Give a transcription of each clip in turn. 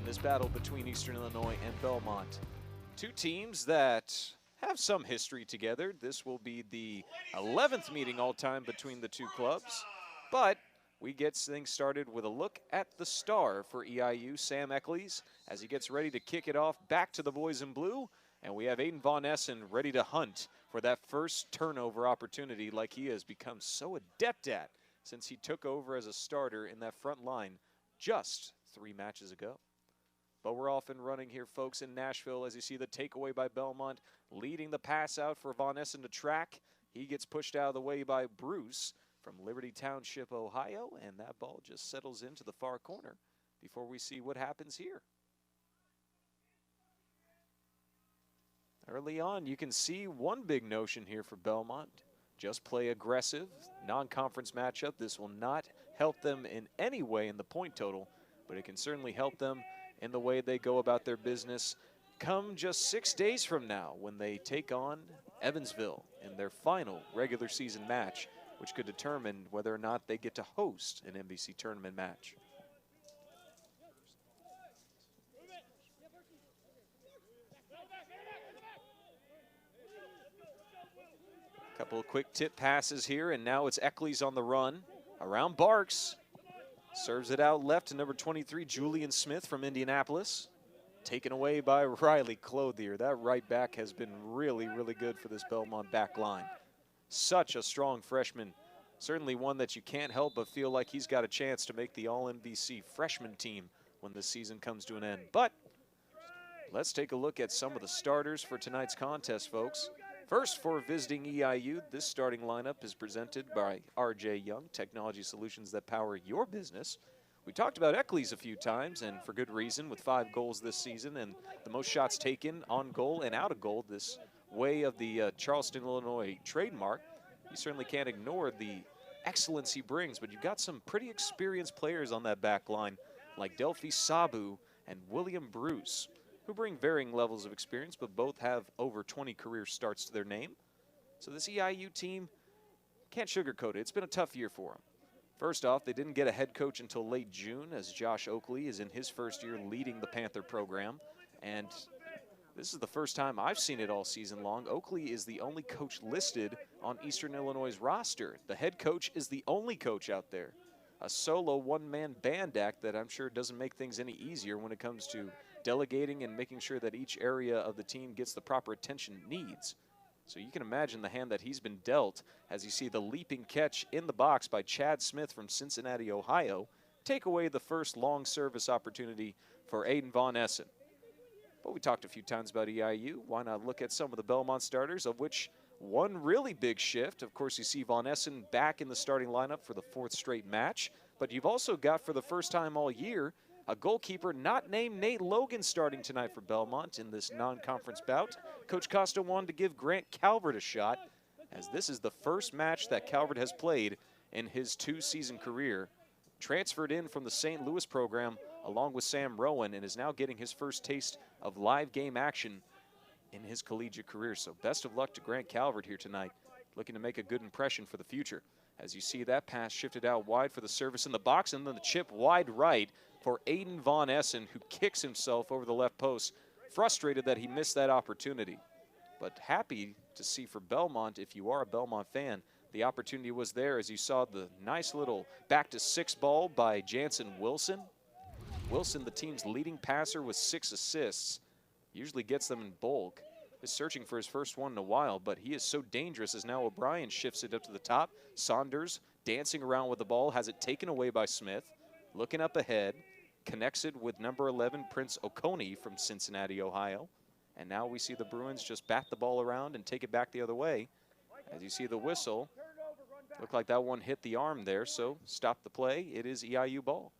this battle between Eastern Illinois and Belmont. Two teams that have some history together. This will be the 11th meeting all-time between the two clubs, but we get things started with a look at the star for EIU, Sam Eccles, as he gets ready to kick it off back to the boys in blue. And we have Aiden Von Essen ready to hunt for that first turnover opportunity like he has become so adept at since he took over as a starter in that front line just 3 matches ago. But we're off and running here, folks, in Nashville, as you see the takeaway by Belmont, leading the pass out for Von Essen to track. He gets pushed out of the way by Bruce from Liberty Township, Ohio, and that ball just settles into the far corner before we see what happens here. Early on, you can see one big notion here for Belmont. Just play aggressive, non-conference matchup. This will not help them in any way in the point total, but it can certainly help them in the way they go about their business come just 6 days from now when they take on Evansville in their final regular season match, which could determine whether or not they get to host an NBC tournament match. Couple of quick tip passes here, and now it's Eccles on the run around Barks. Serves it out left to number 23, Julian Smith from Indianapolis. Taken away by Riley Clothier. That right back has been really, really good for this Belmont back line. Such a strong freshman. Certainly one that you can't help but feel like he's got a chance to make the All-NBC freshman team when this season comes to an end. But let's take a look at some of the starters for tonight's contest, folks. First, for visiting EIU, this starting lineup is presented by RJ Young, technology solutions that power your business. We talked about Eccles a few times, and for good reason, with 5 goals this season and the most shots taken on goal and out of goal, this way of the Charleston, Illinois trademark. You certainly can't ignore the excellence he brings, but you've got some pretty experienced players on that back line, like Delphi Sabu and William Bruce, who bring varying levels of experience, but both have over 20 career starts to their name. So this EIU team, can't sugarcoat it. It's been a tough year for them. First off, they didn't get a head coach until late June, as Josh Oakley is in his first year leading the Panther program. And this is the first time I've seen it all season long. Oakley is the only coach listed on Eastern Illinois' roster. The head coach is the only coach out there. A solo one-man band act that I'm sure doesn't make things any easier when it comes to delegating and making sure that each area of the team gets the proper attention it needs. So you can imagine the hand that he's been dealt as you see the leaping catch in the box by Chad Smith from Cincinnati, Ohio, take away the first long service opportunity for Aiden Von Essen. But we talked a few times about EIU. Why not look at some of the Belmont starters, of which one really big shift. Of course, you see Von Essen back in the starting lineup for the 4th straight match, but you've also got, for the first time all year, a goalkeeper not named Nate Logan starting tonight for Belmont in this non-conference bout. Coach Costa wanted to give Grant Calvert a shot, as this is the first match that Calvert has played in his 2-season career. Transferred in from the St. Louis program along with Sam Rowan, and is now getting his first taste of live game action in his collegiate career. So best of luck to Grant Calvert here tonight, looking to make a good impression for the future. As you see that pass shifted out wide for the service in the box, and then the chip wide right for Aiden Von Essen, who kicks himself over the left post, frustrated that he missed that opportunity. But happy to see for Belmont, if you are a Belmont fan, the opportunity was there as you saw the nice little back to 6 ball by Jansen Wilson. Wilson, the team's leading passer with 6 assists, usually gets them in bulk. Is searching for his first one in a while, but he is so dangerous as now O'Brien shifts it up to the top. Saunders dancing around with the ball, has it taken away by Smith. Looking up ahead, connects it with number 11, Prince Oconee from Cincinnati, Ohio. And now we see the Bruins just bat the ball around and take it back the other way. As you see the whistle, looked like that one hit the arm there, so stop the play. It is EIU ball.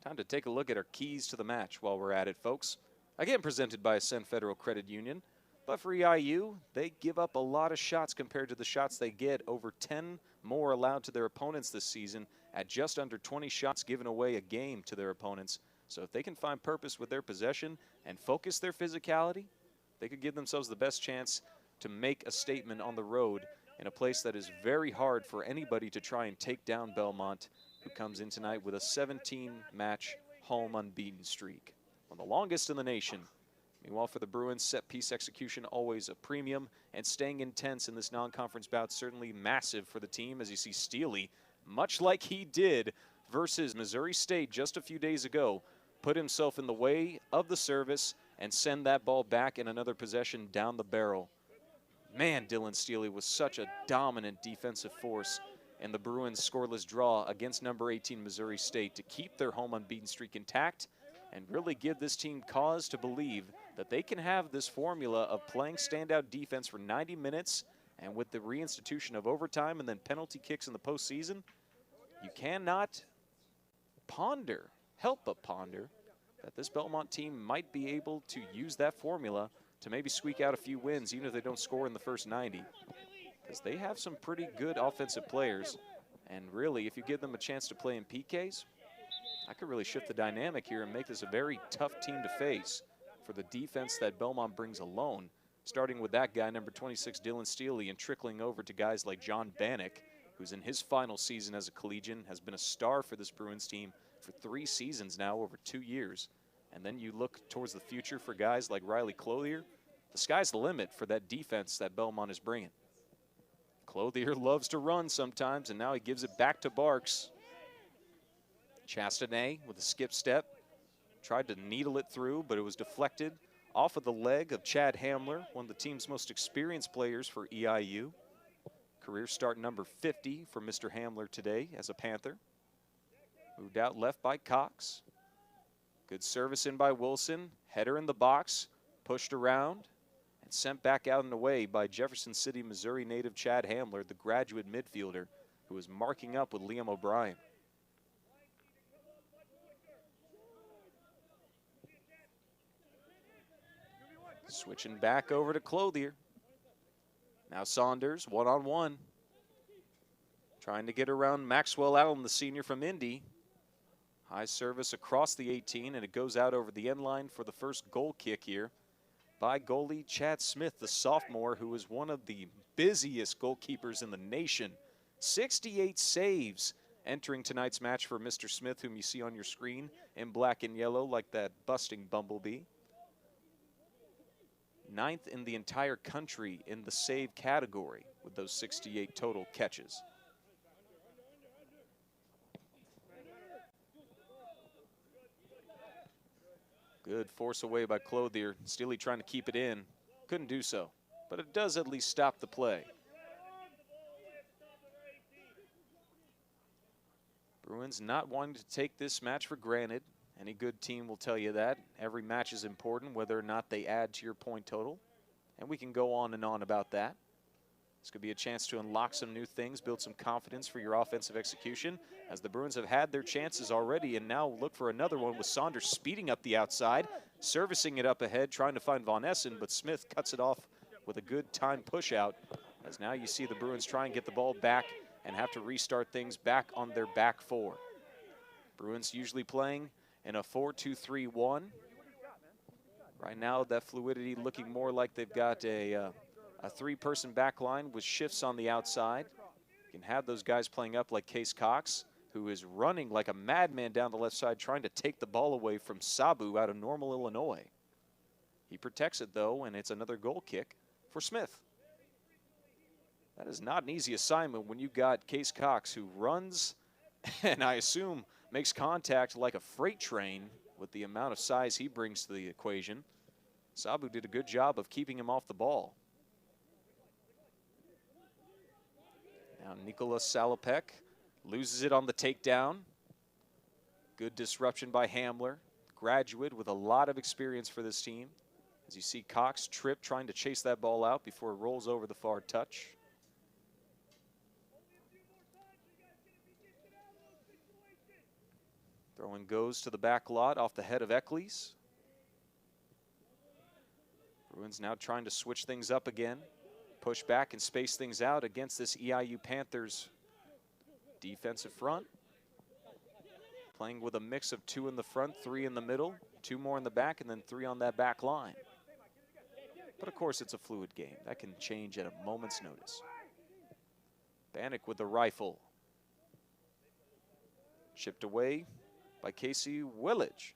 Time to take a look at our keys to the match while we're at it, folks. Again, presented by Ascent Federal Credit Union. But for EIU, they give up a lot of shots compared to the shots they get. Over 10 more allowed to their opponents this season, at just under 20 shots given away a game to their opponents. So if they can find purpose with their possession and focus their physicality, they could give themselves the best chance to make a statement on the road in a place that is very hard for anybody to try and take down Belmont who comes in tonight with a 17-match home unbeaten streak, one of the longest in the nation. Meanwhile, for the Bruins, set-piece execution always a premium, and staying intense in this non-conference bout certainly massive for the team, as you see Steely, much like he did versus Missouri State just a few days ago, put himself in the way of the service and send that ball back in another possession down the barrel. Man, Dylan Steely was such a dominant defensive force in the Bruins' scoreless draw against number 18 Missouri State to keep their home unbeaten streak intact and really give this team cause to believe that they can have this formula of playing standout defense for 90 minutes, and with the reinstitution of overtime and then penalty kicks in the postseason, you cannot help but ponder that this Belmont team might be able to use that formula to maybe squeak out a few wins, even if they don't score in the first 90. Because they have some pretty good offensive players. And really, if you give them a chance to play in PKs, I could really shift the dynamic here and make this a very tough team to face for the defense that Belmont brings alone, starting with that guy, number 26, Dylan Steely, and trickling over to guys like John Bannock, who's in his final season as a collegian, has been a star for this Bruins team for 3 seasons now, over 2 years. And then you look towards the future for guys like Riley Clothier. The sky's the limit for that defense that Belmont is bringing. Clothier loves to run sometimes, and now he gives it back to Barks. Chastanet with a skip step. Tried to needle it through, but it was deflected off of the leg of Chad Hamler, one of the team's most experienced players for EIU. Career start number 50 for Mr. Hamler today as a Panther. Moved out left by Cox. Good service in by Wilson. Header in the box, pushed around, and sent back out and away by Jefferson City, Missouri native Chad Hamler, the graduate midfielder who was marking up with Liam O'Brien. Switching back over to Clothier. Now Saunders, one-on-one. Trying to get around Maxwell Allen, the senior from Indy. High service across the 18, and it goes out over the end line for the first goal kick here by goalie Chad Smith, the sophomore, who is one of the busiest goalkeepers in the nation. 68 saves entering tonight's match for Mr. Smith, whom you see on your screen in black and yellow like that busting bumblebee. 9th in the entire country in the save category with those 68 total catches. Good force away by Clothier. Steely trying to keep it in. Couldn't do so, but it does at least stop the play. Bruins not wanting to take this match for granted. Any good team will tell you that. Every match is important, whether or not they add to your point total. And we can go on and on about that. This could be a chance to unlock some new things, build some confidence for your offensive execution, as the Bruins have had their chances already and now look for another one with Saunders speeding up the outside, servicing it up ahead, trying to find Von Essen, but Smith cuts it off with a good time push out, as now you see the Bruins try and get the ball back and have to restart things back on their back four. Bruins usually playing in a 4-2-3-1. Right now, that fluidity looking more like they've got a 3-person back line with shifts on the outside. You can have those guys playing up like Case Cox, who is running like a madman down the left side, trying to take the ball away from Sabu out of Normal, Illinois. He protects it, though, and it's another goal kick for Smith. That is not an easy assignment when you got Case Cox, who runs and I assume makes contact like a freight train with the amount of size he brings to the equation. Sabu did a good job of keeping him off the ball. Now Nicholas Salopek loses it on the takedown. Good disruption by Hamler, graduate with a lot of experience for this team. As you see Cox trip trying to chase that ball out before it rolls over the far touch. Throwing goes to the back lot off the head of Eccles. Bruins now trying to switch things up again. Push back and space things out against this EIU Panthers defensive front. Playing with a mix of 2 in the front, 3 in the middle, 2 more in the back, and then 3 on that back line. But of course it's a fluid game. That can change at a moment's notice. Bannock with the rifle. Chipped away by Casey Willage.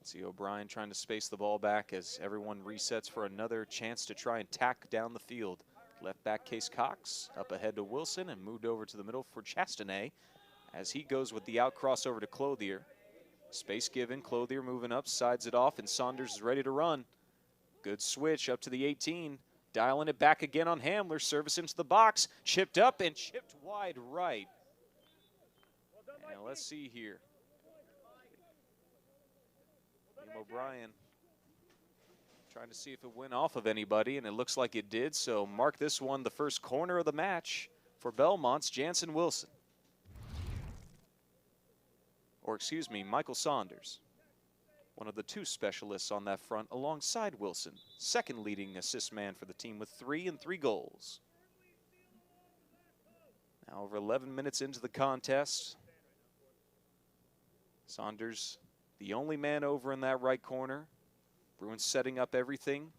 See O'Brien trying to space the ball back as everyone resets for another chance to try and tack down the field. Left back Case Cox up ahead to Wilson and moved over to the middle for Chastanet as he goes with the out crossover to Clothier. Space given, Clothier moving up, sides it off, and Saunders is ready to run. Good switch up to the 18. Dialing it back again on Hamler. Service into the box. Chipped up and chipped wide right. Now let's see here. O'Brien trying to see if it went off of anybody, and it looks like it did, so mark this one the first corner of the match for Belmont's Jansen Wilson. Or excuse me, Michael Saunders, one of the two specialists on that front alongside Wilson, second leading assist man for the team with 3 and 3 goals. Now over 11 minutes into the contest, Saunders the only man over in that right corner. Bruins setting up everything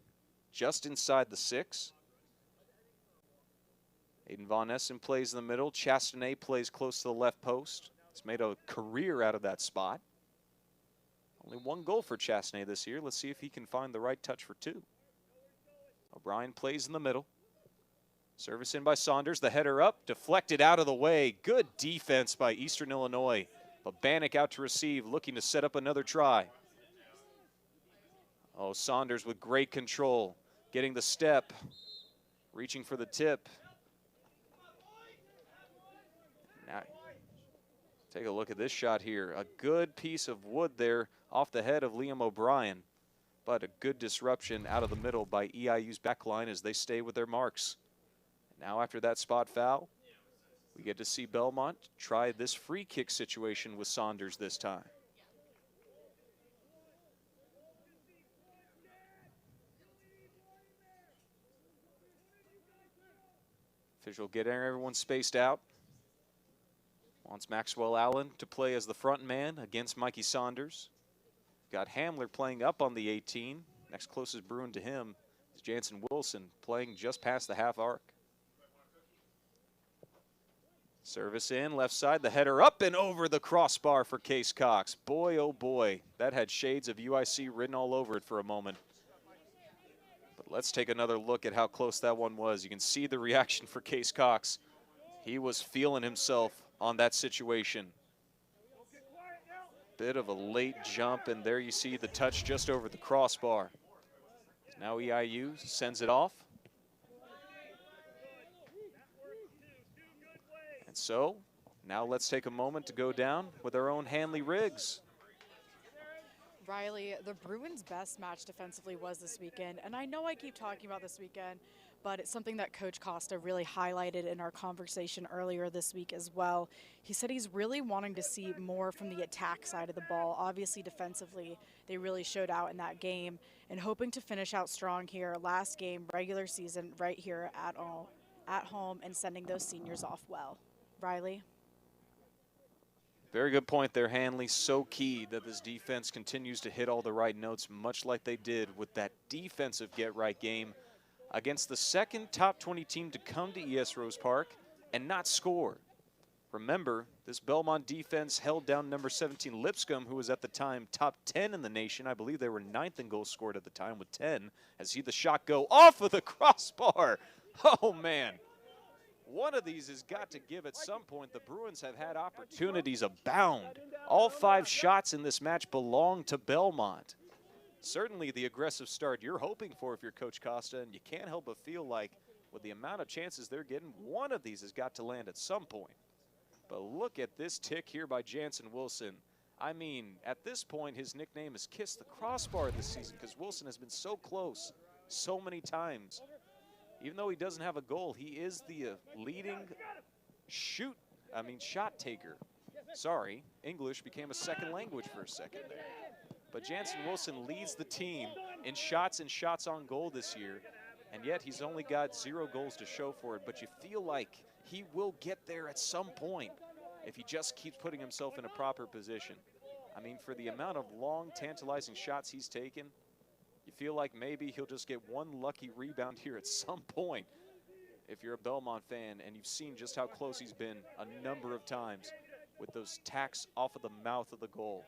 just inside the 6. Aiden Von Essen plays in the middle. Chastanet plays close to the left post. He's made a career out of that spot. Only 1 goal for Chastanet this year. Let's see if he can find the right touch for 2. O'Brien plays in the middle. Service in by Saunders. The header up, deflected out of the way. Good defense by Eastern Illinois. But Bannock out to receive, looking to set up another try. Oh, Saunders with great control, getting the step, reaching for the tip. Now, take a look at this shot here. A good piece of wood there off the head of Liam O'Brien, but a good disruption out of the middle by EIU's backline as they stay with their marks. Now after that spot foul, we get to see Belmont try this free kick situation with Saunders this time. Official getting everyone spaced out. Wants Maxwell Allen to play as the front man against Mikey Saunders. Got Hamler playing up on the 18. Next closest Bruin to him is Jansen Wilson, playing just past the half arc. Service in, left side, the header up and over the crossbar for Case Cox. Boy, oh boy, that had shades of UIC written all over it for a moment. But let's take another look at how close that one was. You can see the reaction for Case Cox. He was feeling himself on that situation. Bit of a late jump, and there you see the touch just over the crossbar. Now EIU sends it off. And so, now let's take a moment to go down with our own Hanley Riggs. Riley, the Bruins' best match defensively was this weekend, and I know I keep talking about this weekend, but it's something that Coach Costa really highlighted in our conversation earlier this week as well. He said he's really wanting to see more from the attack side of the ball. Obviously, defensively, they really showed out in that game, and hoping to finish out strong here last game, regular season, right here at home, and sending those seniors off well. Riley? Very good point there, Hanley. So key that this defense continues to hit all the right notes, much like they did with that defensive get-right game against the second top 20 team to come to ES Rose Park and not score. Remember, this Belmont defense held down number 17 Lipscomb, who was at the time top 10 in the nation. I believe they were 9th in goals scored at the time with 10. As see the shot go off of the crossbar. Oh, man. One of these has got to give at some point. The Bruins have had opportunities abound. All 5 shots in this match belong to Belmont. Certainly the aggressive start you're hoping for if you're Coach Costa, and you can't help but feel like with the amount of chances they're getting, one of these has got to land at some point. But look at this tick here by Jansen Wilson. I mean, at this point, his nickname is Kiss the Crossbar this season because Wilson has been so close so many times. Even though he doesn't have a goal, he is the leading shot taker. Sorry, English became a second language for a second there. But Jansen Wilson leads the team in shots and shots on goal this year, and yet he's only got 0 goals to show for it. But you feel like he will get there at some point if he just keeps putting himself in a proper position. I mean, for the amount of long, tantalizing shots he's taken, you feel like maybe he'll just get one lucky rebound here at some point if you're a Belmont fan and you've seen just how close he's been a number of times with those tacks off of the mouth of the goal.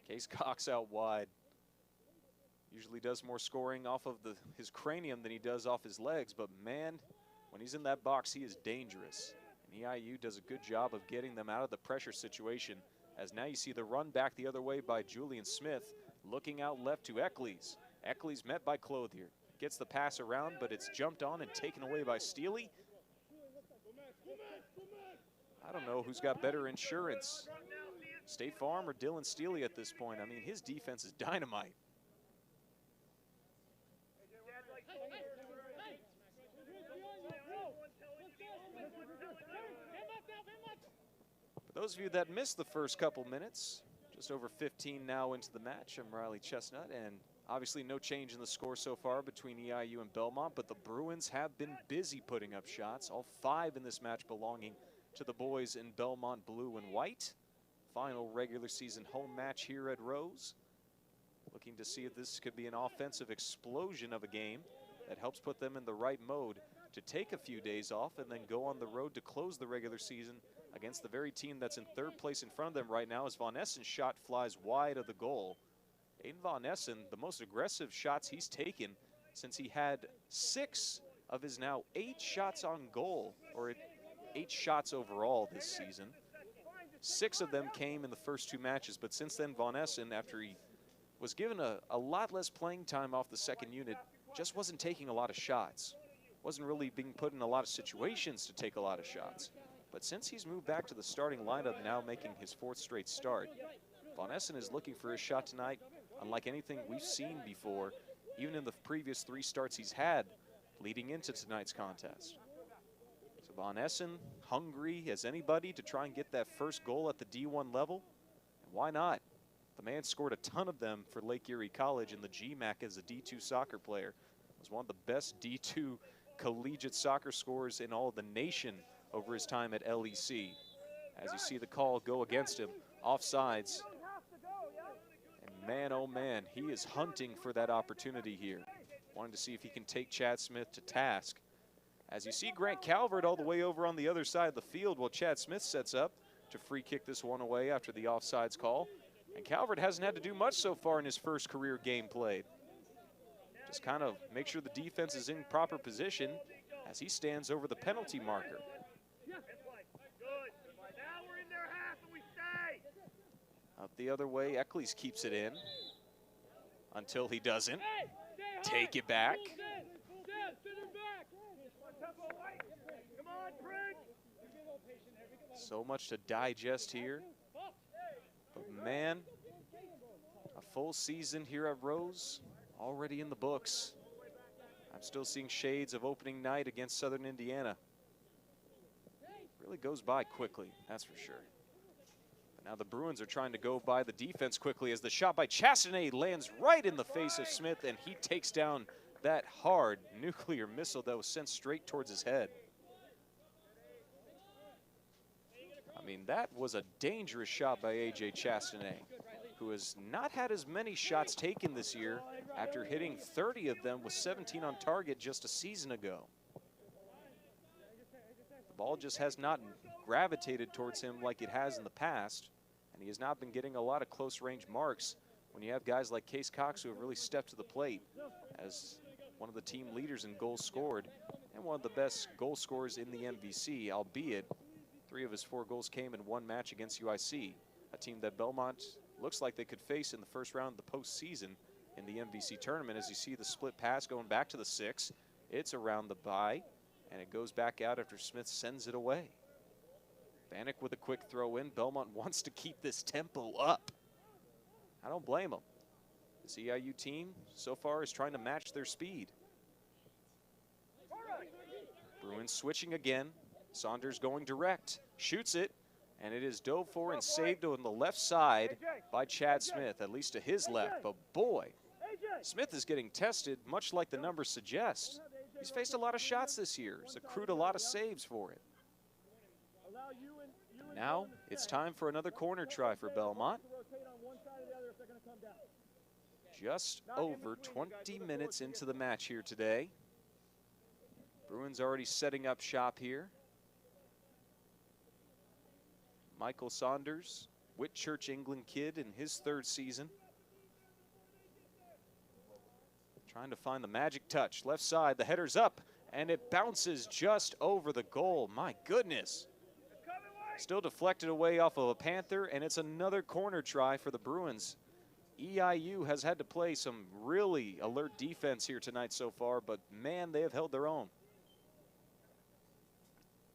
Case Cox out wide. Usually does more scoring off of his cranium than he does off his legs, but man, when he's in that box, he is dangerous. And EIU does a good job of getting them out of the pressure situation, as now you see the run back the other way by Julian Smith, looking out left to Eccles. Eccles met by Clothier. Gets the pass around, but it's jumped on and taken away by Steely. I don't know who's got better insurance, State Farm or Dylan Steely at this point. I mean, his defense is dynamite. For those of you that missed the first couple minutes, just over 15 now into the match, I'm Riley Chestnut, and obviously no change in the score so far between EIU and Belmont, but the Bruins have been busy putting up shots, all 5 in this match belonging to the boys in Belmont blue and white. Final regular season home match here at Rose. Looking to see if this could be an offensive explosion of a game that helps put them in the right mode to take a few days off and then go on the road to close the regular season against the very team that's in 3rd place in front of them right now, as Von Essen's shot flies wide of the goal. Aiden Von Essen, the most aggressive shots he's taken since he had 6 of his now 8 shots on goal, or 8 shots overall this season. 6 of them came in the first 2 matches, but since then Von Essen, after he was given a lot less playing time off the second unit, just wasn't taking a lot of shots. Wasn't really being put in a lot of situations to take a lot of shots. But since he's moved back to the starting lineup, now making his 4th straight start, Von Essen is looking for a shot tonight unlike anything we've seen before, even in the previous 3 starts he's had leading into tonight's contest. So Von Essen, hungry as anybody to try and get that first goal at the D1 level. And why not? The man scored a ton of them for Lake Erie College in the GMAC as a D2 soccer player. Was one of the best D2 collegiate soccer scorers in all of the nation over his time at LEC. As you see the call go against him, offsides. And man, oh man, he is hunting for that opportunity here. Wanting to see if he can take Chad Smith to task. As you see Grant Calvert all the way over on the other side of the field while Chad Smith sets up to free kick this one away after the offsides call. And Calvert hasn't had to do much so far in his first career game played. Just kind of make sure the defense is in proper position as he stands over the penalty marker. Up the other way, Eccles keeps it in until he doesn't. Take it back. So much to digest here. But man, a full season here at Rose already in the books. I'm still seeing shades of opening night against Southern Indiana. Really goes by quickly, that's for sure. But now the Bruins are trying to go by the defense quickly as the shot by Chastanet lands right in the face of Smith, and he takes down that hard nuclear missile that was sent straight towards his head. I mean, that was a dangerous shot by A.J. Chastanet, who has not had as many shots taken this year after hitting 30 of them with 17 on target just a season ago. The ball just has not gravitated towards him like it has in the past, and he has not been getting a lot of close-range marks when you have guys like Case Cox who have really stepped to the plate as one of the team leaders in goals scored and one of the best goal scorers in the MVC, albeit 3 of his 4 goals came in one match against UIC, a team that Belmont looks like they could face in the first round of the postseason in the MVC tournament. As you see the split pass going back to the 6, it's around the by, and it goes back out after Smith sends it away. Bannock with a quick throw in. Belmont wants to keep this tempo up. I don't blame them. This EIU team so far is trying to match their speed. Bruins switching again. Saunders going direct, shoots it, And it is dove for and saved on the left side by Chad Smith, at least to his left. But boy, Smith is getting tested, much like the numbers suggest. He's faced a lot of shots this year. He's accrued a lot of saves for it. Now it's time for another corner try for Belmont. Just over 20 minutes into the match here today. Bruins already setting up shop here. Michael Saunders, Whitchurch, England kid in his 3rd season. Trying to find the magic touch. Left side, the header's up, and it bounces just over the goal. My goodness. Still deflected away off of a Panther, and it's another corner try for the Bruins. EIU has had to play some really alert defense here tonight so far, but man, they have held their own.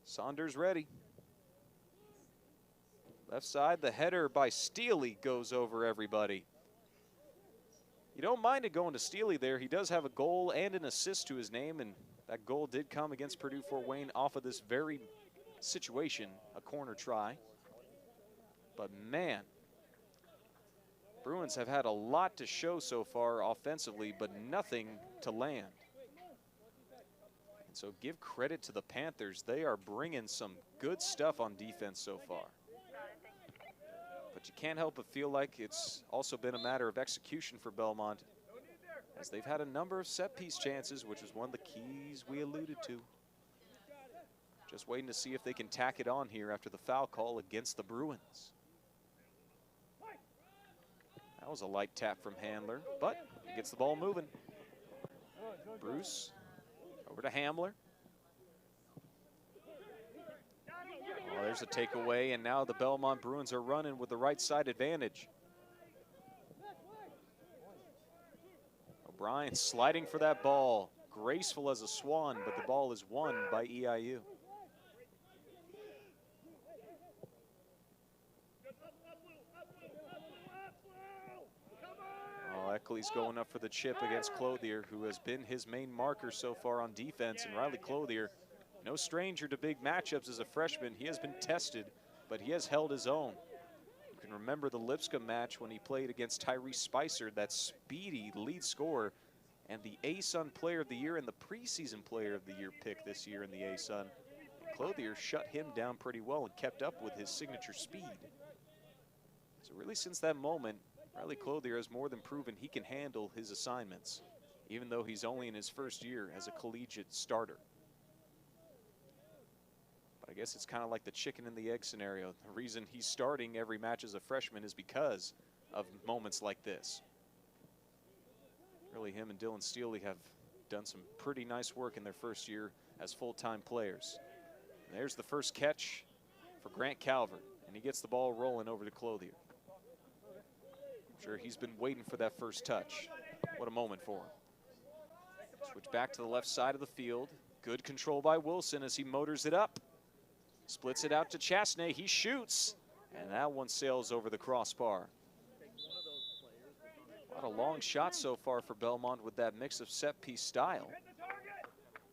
Saunders ready. Left side, the header by Steely goes over everybody. You don't mind it going to Steely there. He does have a goal and an assist to his name, and that goal did come against Purdue Fort Wayne off of this very situation, a corner try. But man, Bruins have had a lot to show so far offensively, but nothing to land. And so give credit to the Panthers. They are bringing some good stuff on defense so far. But you can't help but feel like it's also been a matter of execution for Belmont, as they've had a number of set-piece chances, which was one of the keys we alluded to. Just waiting to see if they can tack it on here after the foul call against the Bruins. That was a light tap from Handler, but he gets the ball moving. Bruce over to Hamler. Oh, there's a takeaway, and now the Belmont Bruins are running with the right side advantage. O'Brien sliding for that ball, graceful as a swan, but the ball is won by EIU. Oh, Eckley's going up for the chip against Clothier, who has been his main marker so far on defense, and Riley Clothier, no stranger to big matchups as a freshman. He has been tested, but he has held his own. You can remember the Lipscomb match when he played against Tyrese Spicer, that speedy lead scorer, and the ASUN Player of the Year and the preseason Player of the Year pick this year in the ASUN. And Clothier shut him down pretty well and kept up with his signature speed. So really since that moment, Riley Clothier has more than proven he can handle his assignments, even though he's only in his 1st year as a collegiate starter. I guess it's kind of like the chicken and the egg scenario. The reason he's starting every match as a freshman is because of moments like this. Really, him and Dylan Steely have done some pretty nice work in their 1st year as full-time players. And there's the first catch for Grant Calvert, and he gets the ball rolling over to Clothier. I'm sure he's been waiting for that first touch. What a moment for him. Switch back to the left side of the field. Good control by Wilson as he motors it up. Splits it out to Chasney. He shoots, and that one sails over the crossbar. A lot of long shots so far for Belmont with that mix of set-piece style.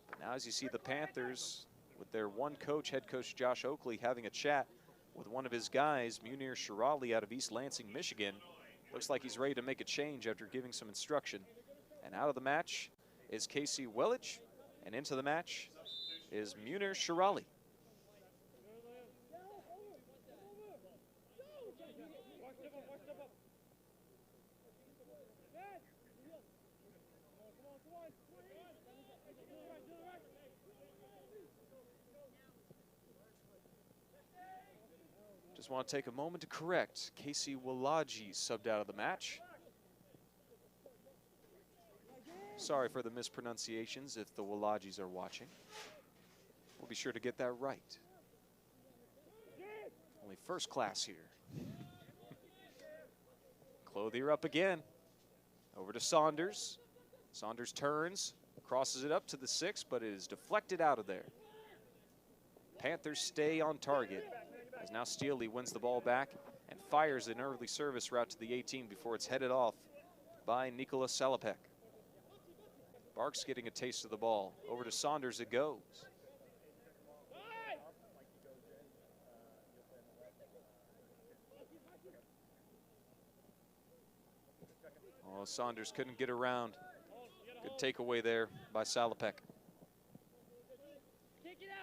But now as you see the Panthers, with their one coach, head coach Josh Oakley, having a chat with one of his guys, Munir Shirali out of East Lansing, Michigan. Looks like he's ready to make a change after giving some instruction. And out of the match is Casey Wellich, and into the match is Munir Shirali. Just want to take a moment to correct. Casey Walaji subbed out of the match. Sorry for the mispronunciations if the Walajis are watching. We'll be sure to get that right. Only 1st class here. Clothier up again. Over to Saunders. Saunders turns, crosses it up to the 6, but it is deflected out of there. Panthers stay on target, as now Steely wins the ball back and fires an early service route to the 18 before it's headed off by Nicholas Salopek. Barks getting a taste of the ball. Over to Saunders it goes. Well, Saunders couldn't get around. Good takeaway there by Salopek.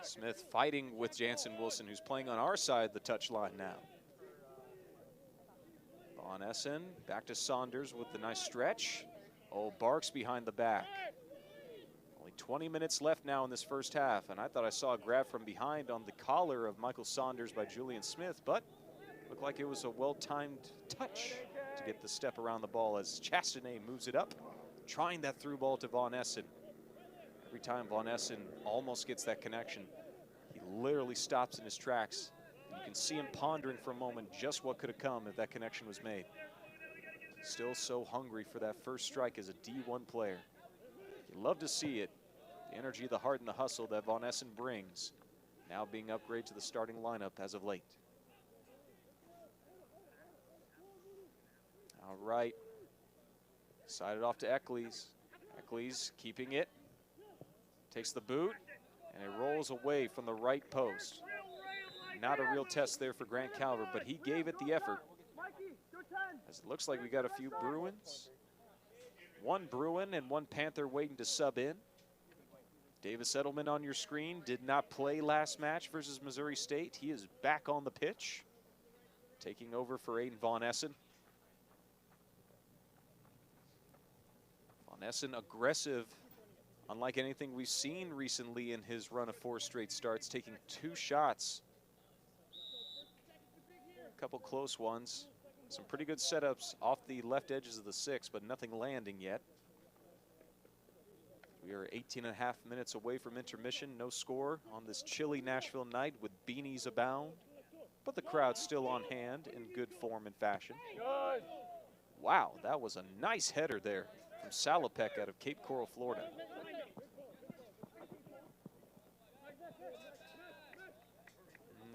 Smith fighting with Jansen Wilson, who's playing on our side of the touchline now. Von Essen back to Saunders with the nice stretch. Oh, Barks behind the back. Only 20 minutes left now in this first half, and I thought I saw a grab from behind on the collar of Michael Saunders by Julian Smith, but looked like it was a well-timed touch to get the step around the ball as Chastanet moves it up, trying that through ball to Von Essen. Every time Von Essen almost gets that connection, he literally stops in his tracks. You can see him pondering for a moment just what could have come if that connection was made. Still so hungry for that first strike as a D1 player. You love to see it. The energy, the heart, and the hustle that Von Essen brings, now being upgraded to the starting lineup as of late. All right. Side it off to Eccles. Eccles keeping it. Takes the boot, and it rolls away from the right post. Not a real test there for Grant Calvert, but he gave it the effort. As it looks like we got a few Bruins. One Bruin and one Panther waiting to sub in. Davis Edelman on your screen did not play last match versus Missouri State. He is back on the pitch, taking over for Aiden Von Essen. Von Essen aggressive, unlike anything we've seen recently in his run of 4 straight starts, taking 2 shots. A couple close ones. Some pretty good setups off the left edges of the 6, but nothing landing yet. We are 18.5 minutes away from intermission. No score on this chilly Nashville night with beanies abound, but the crowd's still on hand in good form and fashion. Wow, that was a nice header there from Salopek out of Cape Coral, Florida.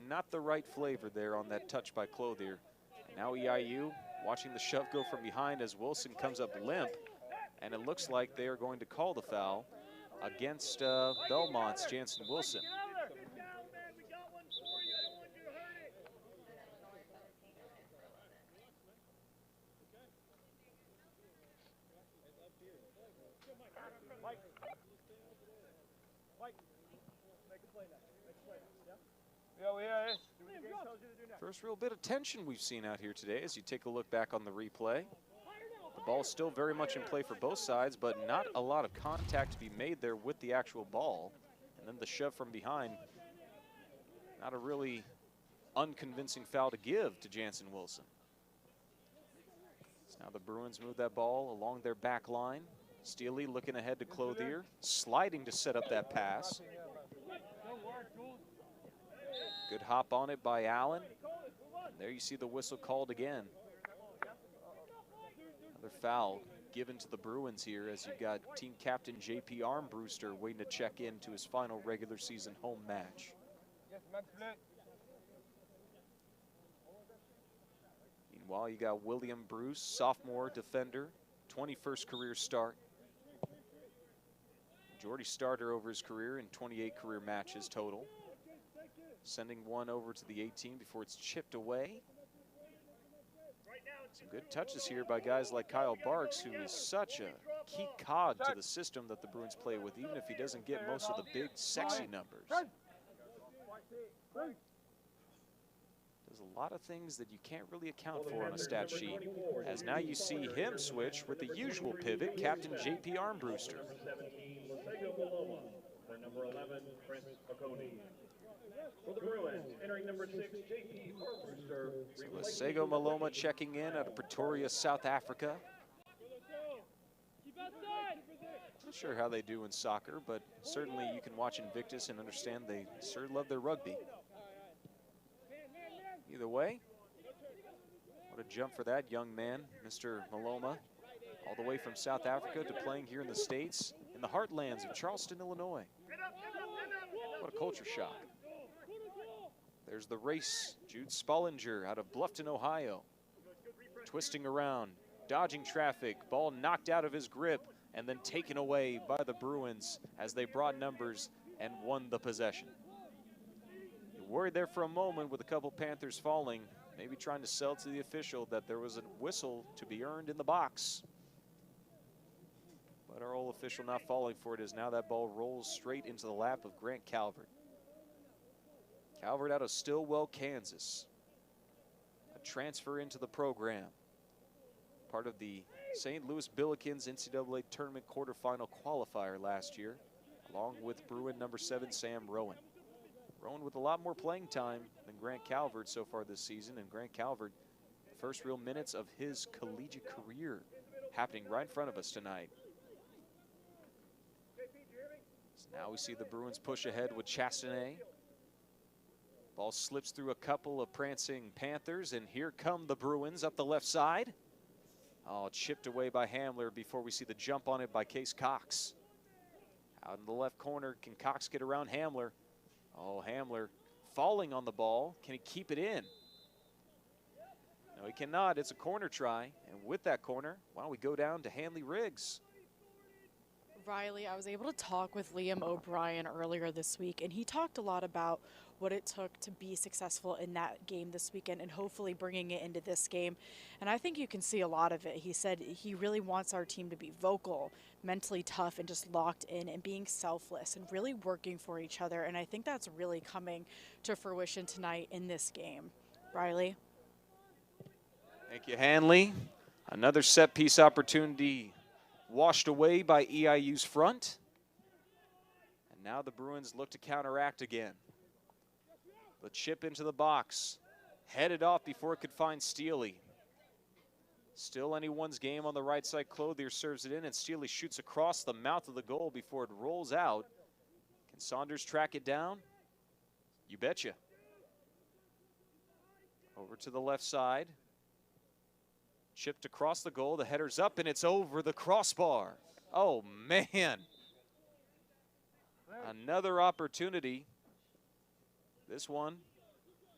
Not the right flavor there on that touch by Clothier. Now EIU watching the shove go from behind as Wilson comes up limp, and it looks like they are going to call the foul against Belmont's Jansen Wilson. First real bit of tension we've seen out here today as you take a look back on the replay. The ball's still very much in play for both sides, but not a lot of contact to be made there with the actual ball. And then the shove from behind. Not a really unconvincing foul to give to Jansen Wilson. So now the Bruins move that ball along their back line. Steely looking ahead to Clothier, sliding to set up that pass. Good hop on it by Allen. And there you see the whistle called again. Another foul given to the Bruins here as you've got team captain J.P. Armbruster waiting to check in to his final regular season home match. Meanwhile, you got William Bruce, sophomore defender, 21st career start. Majority starter over his career in 28 career matches total. Sending one over to the 18 before it's chipped away. Some good touches here by guys like Kyle Barks, who is such a key cog to the system that the Bruins play with, even if he doesn't get most of the big, sexy numbers. There's a lot of things that you can't really account for on a stat sheet, as now you see him switch with the usual pivot, Captain J.P. Armbruster. Number 11, Chris Oconee. For the Bruins, entering number 6, J.P. Armbruster. Sego Maloma checking in out of Pretoria, South Africa. Not sure how they do in soccer, but certainly you can watch Invictus and understand they sure love their rugby. Either way, what a jump for that young man, Mr. Maloma, all the way from South Africa to playing here in the States, in the heartlands of Charleston, Illinois. What a culture shock. There's the race. Jude Spollinger out of Bluffton, Ohio. Twisting around, dodging traffic, ball knocked out of his grip, and then taken away by the Bruins as they brought numbers and won the possession. You worried there for a moment with a couple Panthers falling, maybe trying to sell to the official that there was a whistle to be earned in the box. But our old official not falling for it as now that ball rolls straight into the lap of Grant Calvert. Calvert out of Stillwell, Kansas. A transfer into the program. Part of the St. Louis Billikens NCAA tournament quarterfinal qualifier last year, along with Bruin number 7, Sam Rowan. Rowan with a lot more playing time than Grant Calvert so far this season, and Grant Calvert, the first real minutes of his collegiate career happening right in front of us tonight. So now we see the Bruins push ahead with Chastanet. Ball slips through a couple of prancing Panthers, and here come the Bruins up the left side. Oh, chipped away by Hamler before we see the jump on it by Case Cox. Out in the left corner, can Cox get around Hamler? Oh, Hamler falling on the ball. Can he keep it in? No, he cannot. It's a corner try. And with that corner, why don't we go down to Hanley Riggs? Riley, I was able to talk with Liam O'Brien earlier this week, and he talked a lot about what it took to be successful in that game this weekend and hopefully bringing it into this game. And I think you can see a lot of it. He said he really wants our team to be vocal, mentally tough, and just locked in and being selfless and really working for each other. And I think that's really coming to fruition tonight in this game. Riley? Thank you, Hanley. Another set piece opportunity washed away by EIU's front. And now the Bruins look to counteract again. The chip into the box, headed off before it could find Steely. Still anyone's game on the right side. Clothier serves it in, and Steely shoots across the mouth of the goal before it rolls out. Can Saunders track it down? You betcha. Over to the left side. Chipped across the goal, the header's up, and it's over the crossbar. Oh, man. Another opportunity. This one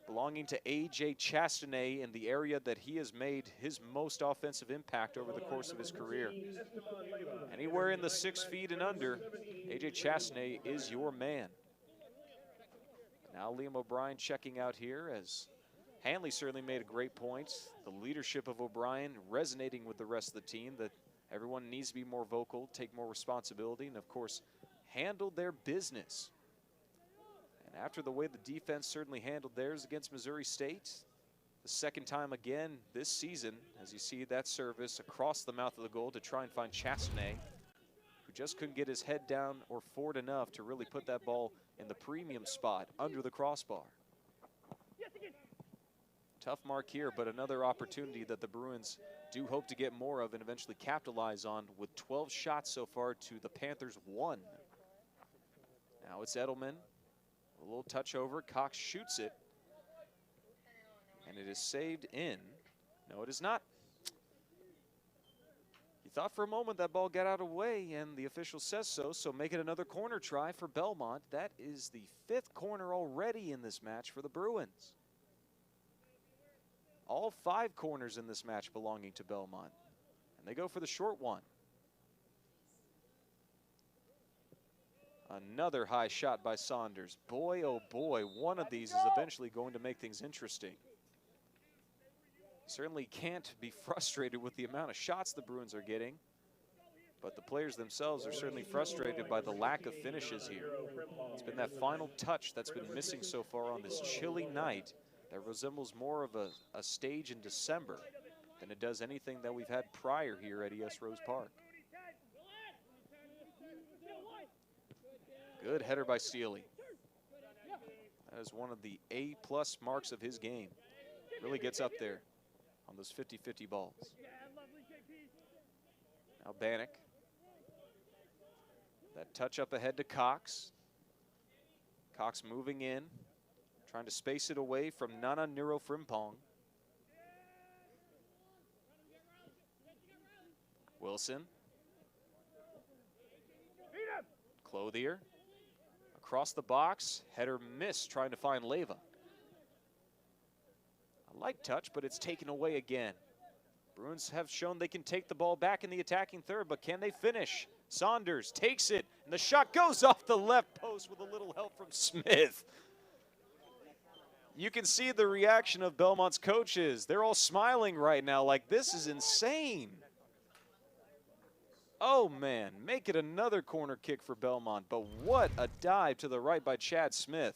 belonging to A.J. Chastanet in the area that he has made his most offensive impact over the course of his career. Anywhere in the 6 feet and under, A.J. Chastanet is your man. Now Liam O'Brien checking out here as Hanley certainly made a great point. The leadership of O'Brien resonating with the rest of the team, that everyone needs to be more vocal, take more responsibility, and of course, handle their business. And after the way the defense certainly handled theirs against Missouri State, the second time again this season, as you see that service across the mouth of the goal to try and find Chastanet, who just couldn't get his head down or forward enough to really put that ball in the premium spot under the crossbar. Tough mark here, but another opportunity that the Bruins do hope to get more of and eventually capitalize on, with 12 shots so far to the Panthers 1. Now it's Edelman. A little touch over. Cox shoots it. And it is saved in. No, it is not. He thought for a moment that ball got out of the way, and the official says so, so make it another corner try for Belmont. That is the 5th corner already in this match for the Bruins. All 5 corners in this match belonging to Belmont. And they go for the short one. Another high shot by Saunders. Boy, oh boy, one of these is eventually going to make things interesting. Certainly can't be frustrated with the amount of shots the Bruins are getting, but the players themselves are certainly frustrated by the lack of finishes here. It's been that final touch that's been missing so far on this chilly night that resembles more of a stage in December than it does anything that we've had prior here at ES Rose Park. Good header by Steely. That is one of the A+ marks of his game. Really gets up there on those 50-50 balls. Now Bannock. That touch up ahead to Cox. Cox moving in, trying to space it away from Nana Nero Frimpong. Wilson. Clothier. Across the box, header missed, trying to find Leyva. A light touch, but it's taken away again. Bruins have shown they can take the ball back in the attacking third, but can they finish? Saunders takes it, and the shot goes off the left post with a little help from Smith. You can see the reaction of Belmont's coaches. They're all smiling right now like this is insane. Oh, man, make it another corner kick for Belmont. But what a dive to the right by Chad Smith.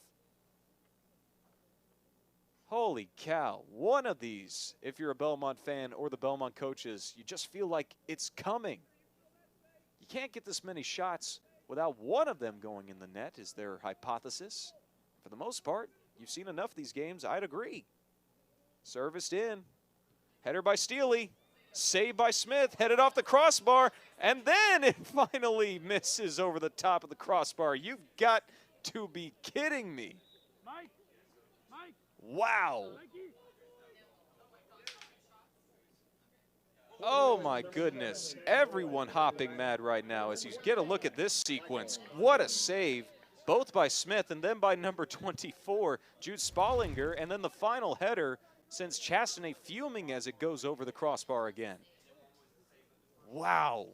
Holy cow. One of these, if you're a Belmont fan or the Belmont coaches, you just feel like it's coming. You can't get this many shots without one of them going in the net, is their hypothesis. For the most part, you've seen enough of these games, I'd agree. Serviced in. Header by Steely. Saved by Smith. Headed off the crossbar. And then it finally misses over the top of the crossbar. You've got to be kidding me. Wow. Oh my goodness. Everyone hopping mad right now as you get a look at this sequence. What a save, both by Smith and then by number 24, Jude Spallinger, and then the final header sends Chastanet fuming as it goes over the crossbar again. Wow.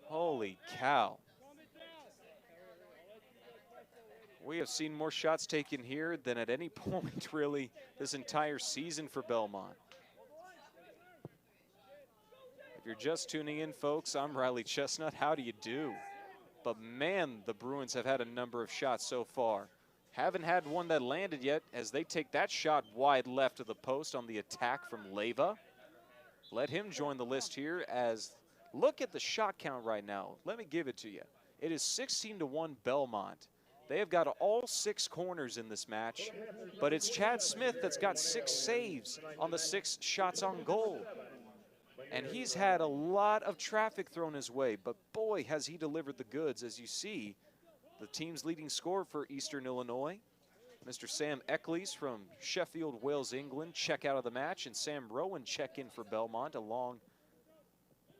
Holy cow. We have seen more shots taken here than at any point, really, this entire season for Belmont. If you're just tuning in, folks, I'm Riley Chestnut. How do you do? But, man, the Bruins have had a number of shots so far. Haven't had one that landed yet as they take that shot wide left of the post on the attack from Leyva. Let him join the list here as look at the shot count right now. Let me give it to you. It is 16-1 Belmont. They have got all 6 corners in this match, but it's Chad Smith that's got 6 saves on the 6 shots on goal. And he's had a lot of traffic thrown his way, but boy, has he delivered the goods. As you see, the team's leading scorer for Eastern Illinois, Mr. Sam Eccles from Sheffield, Wales, England, check out of the match, and Sam Rowan check in for Belmont along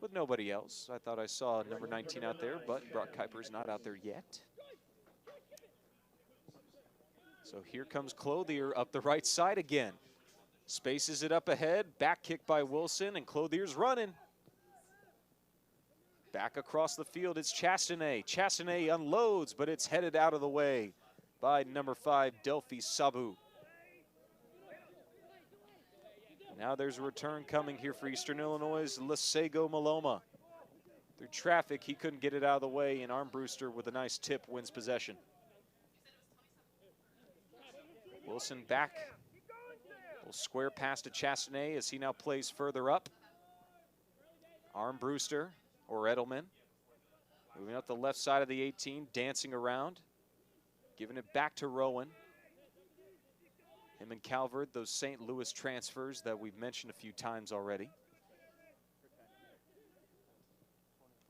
with nobody else. I thought I saw number 19 out there, but Brock Kuiper's not out there yet. So here comes Clothier up the right side again. Spaces it up ahead, back kick by Wilson, and Clothier's running. Back across the field, it's Chastanet. Chastanet unloads, but it's headed out of the way by number 5, Delphi Sabu. Now there's a return coming here for Eastern Illinois' Lesego Maloma. Through traffic, he couldn't get it out of the way, and Armbruster with a nice tip wins possession. Wilson back. Little square pass to Chastanet as he now plays further up. Armbruster or Edelman moving up the left side of the 18, dancing around, giving it back to Rowan. Him and Calvert, those St. Louis transfers that we've mentioned a few times already.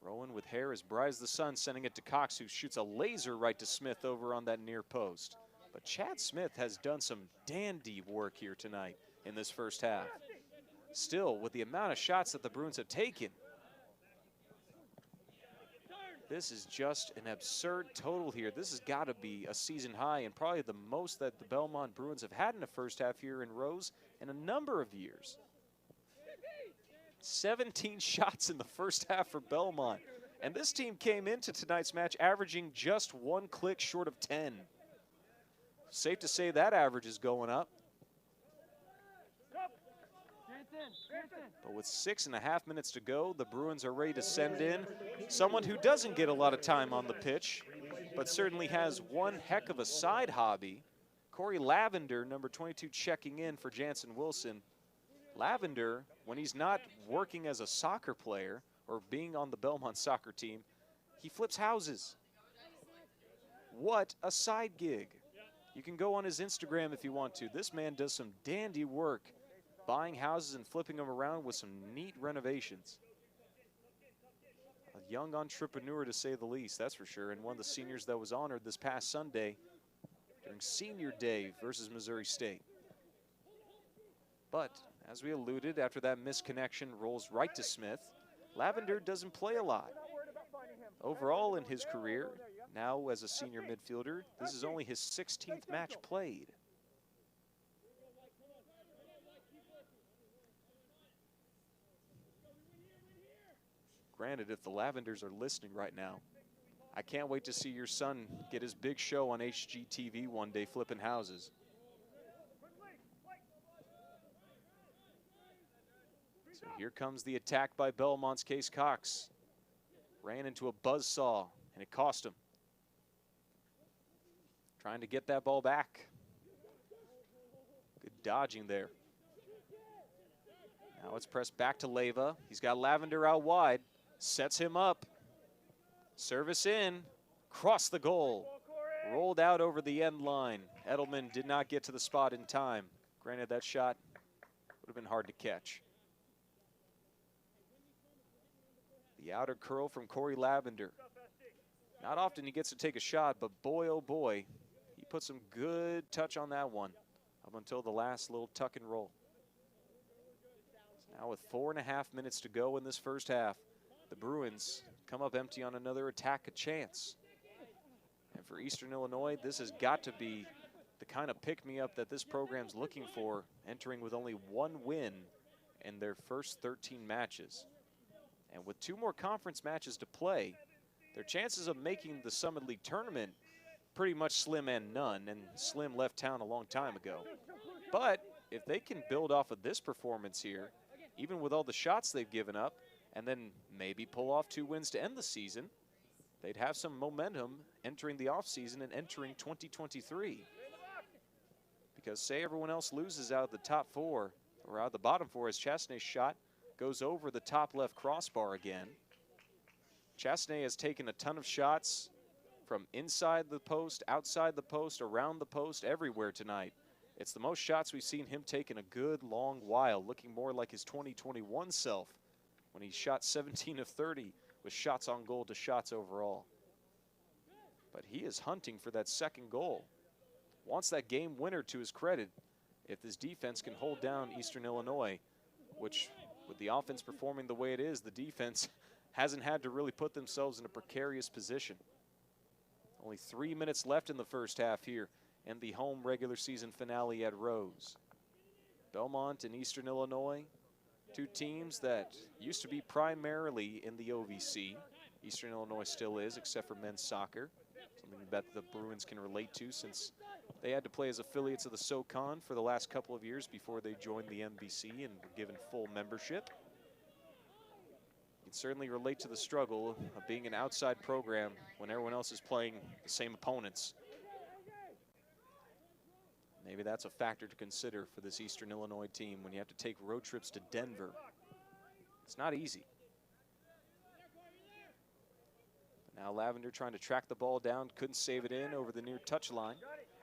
Rowan with hair as bright as the sun, sending it to Cox, who shoots a laser right to Smith over on that near post. But Chad Smith has done some dandy work here tonight in this first half. Still, with the amount of shots that the Bruins have taken, this is just an absurd total here. This has got to be a season high and probably the most that the Belmont Bruins have had in the first half here in Rose in a number of years. 17 shots in the first half for Belmont. And this team came into tonight's match averaging just 1 click short of 10. Safe to say that average is going up. But with 6.5 minutes to go, the Bruins are ready to send in someone who doesn't get a lot of time on the pitch, but certainly has one heck of a side hobby. Corey Lavender, number 22, checking in for Jansen Wilson. Lavender, when he's not working as a soccer player or being on the Belmont soccer team, he flips houses. What a side gig. You can go on his Instagram if you want to. This man does some dandy work, buying houses and flipping them around with some neat renovations. A young entrepreneur, to say the least, that's for sure, and one of the seniors that was honored this past Sunday during Senior Day versus Missouri State. But, as we alluded, after that misconnection rolls right to Smith, Lavender doesn't play a lot. Overall in his career, now as a senior midfielder, this is only his 16th match played. Granted, if the Lavenders are listening right now, I can't wait to see your son get his big show on HGTV one day flipping houses. So here comes the attack by Belmont's Case Cox. Ran into a buzzsaw, and it cost him. Trying to get that ball back. Good dodging there. Now it's pressed back to Leyva. He's got Lavender out wide. Sets him up. Service in. Cross the goal. Rolled out over the end line. Edelman did not get to the spot in time. Granted, that shot would have been hard to catch. The outer curl from Corey Lavender. Not often he gets to take a shot, but boy, oh boy, he put some good touch on that one up until the last little tuck and roll. So now with 4.5 minutes to go in this first half, the Bruins come up empty on another attack chance. And for Eastern Illinois, this has got to be the kind of pick-me-up that this program's looking for, entering with only 1 win in their first 13 matches. And with 2 more conference matches to play, their chances of making the Summit League tournament pretty much slim and none, and Slim left town a long time ago. But if they can build off of this performance here, even with all the shots they've given up, and then maybe pull off 2 wins to end the season, they'd have some momentum entering the offseason and entering 2023. Because say everyone else loses out of the top 4, or out of the bottom 4, as Chastney's shot goes over the top left crossbar again. Chastney has taken a ton of shots from inside the post, outside the post, around the post, everywhere tonight. It's the most shots we've seen him take in a good long while, looking more like his 2021 self when he shot 17 of 30 with shots on goal to shots overall. But he is hunting for that second goal. Wants that game winner to his credit if this defense can hold down Eastern Illinois, which with the offense performing the way it is, the defense hasn't had to really put themselves in a precarious position. Only 3 minutes left in the first half here in the home regular season finale at Rose. Belmont and Eastern Illinois, 2 teams that used to be primarily in the OVC. Eastern Illinois still is, except for men's soccer. Something that the Bruins can relate to, since they had to play as affiliates of the SoCon for the last couple of years before they joined the MVC and were given full membership. You can certainly relate to the struggle of being an outside program when everyone else is playing the same opponents. Maybe that's a factor to consider for this Eastern Illinois team when you have to take road trips to Denver. It's not easy. Now Lavender trying to track the ball down, couldn't save it in over the near touchline.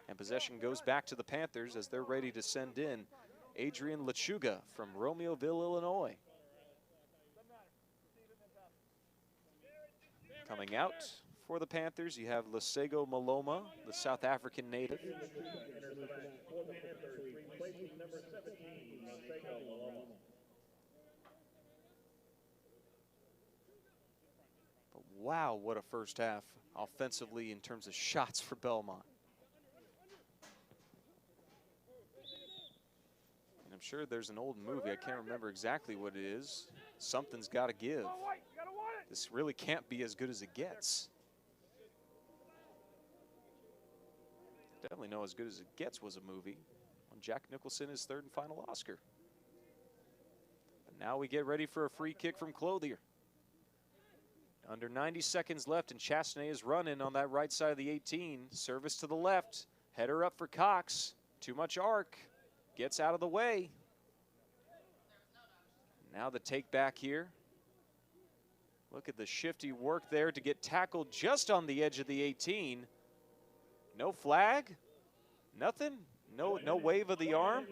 And possession goes back to the Panthers as they're ready to send in Adrian Lechuga from Romeoville, Illinois. Coming out for the Panthers, you have Lasego Maloma, the South African native. But wow, what a first half offensively in terms of shots for Belmont. And I'm sure there's an old movie, I can't remember exactly what it is. Something's got to give. This really can't be as good as it gets. Definitely know As Good as It Gets was a movie on Jack Nicholson, his 3rd and final Oscar. But now we get ready for a free kick from Clothier. Under 90 seconds left, and Chastney is running on that right side of the 18. Service to the left. Header up for Cox. Too much arc. Gets out of the way. Now the take back here. Look at the shifty work there to get tackled just on the edge of the 18. No flag? Nothing? No wave of the arm?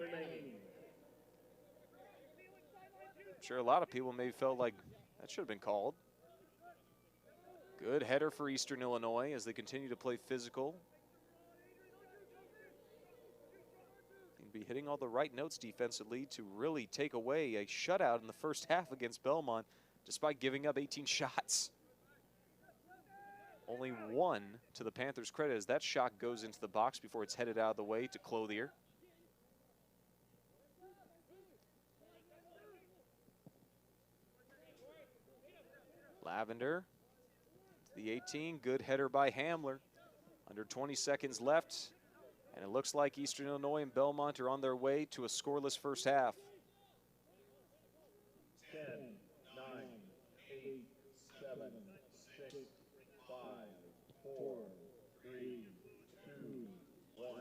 I'm sure a lot of people maybe felt like that should have been called. Good header for Eastern Illinois as they continue to play physical. And be hitting all the right notes defensively to really take away a shutout in the first half against Belmont, despite giving up 18 shots. Only 1 to the Panthers' credit as that shot goes into the box before it's headed out of the way to Clothier. Lavender The 18, good header by Hamler. Under 20 seconds left, and it looks like Eastern Illinois and Belmont are on their way to a scoreless first half. 10, 9, 8, 7, 6, 5, 4, 3, 2, 1,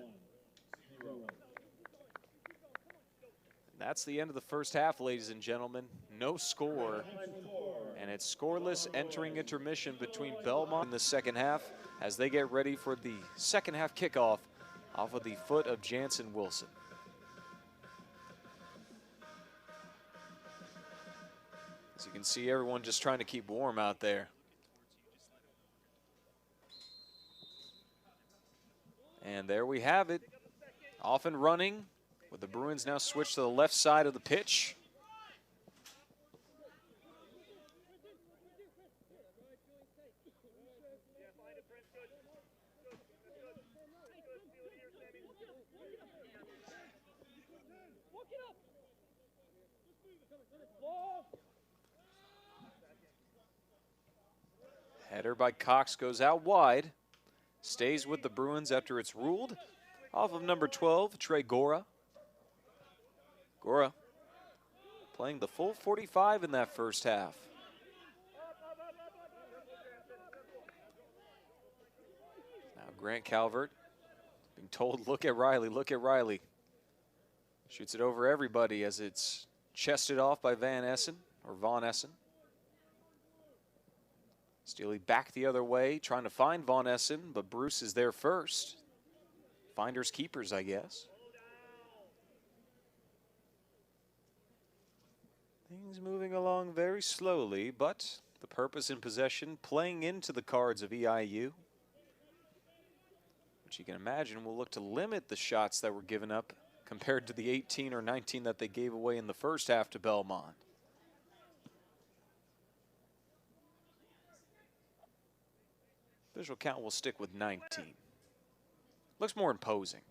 0. That's the end of the first half, ladies and gentlemen. No score, and it's scoreless entering intermission between Belmont in the second half as they get ready for the second half kickoff off of the foot of Jansen Wilson. As you can see, everyone just trying to keep warm out there. And there we have it, off and running, with the Bruins now switched to the left side of the pitch. Header by Cox goes out wide. Stays with the Bruins after it's ruled. Off of number 12, Trey Gora. Gora playing the full 45 in that first half. Now Grant Calvert being told, look at Riley, look at Riley. Shoots it over everybody as it's chested off by Van Essen, or Von Essen. Steely back the other way, trying to find Von Essen, but Bruce is there first. Finders keepers, I guess. Things moving along very slowly, but the purpose in possession playing into the cards of EIU. Which you can imagine will look to limit the shots that were given up compared to the 18 or 19 that they gave away in the first half to Belmont. Official count will stick with 19. Looks more imposing.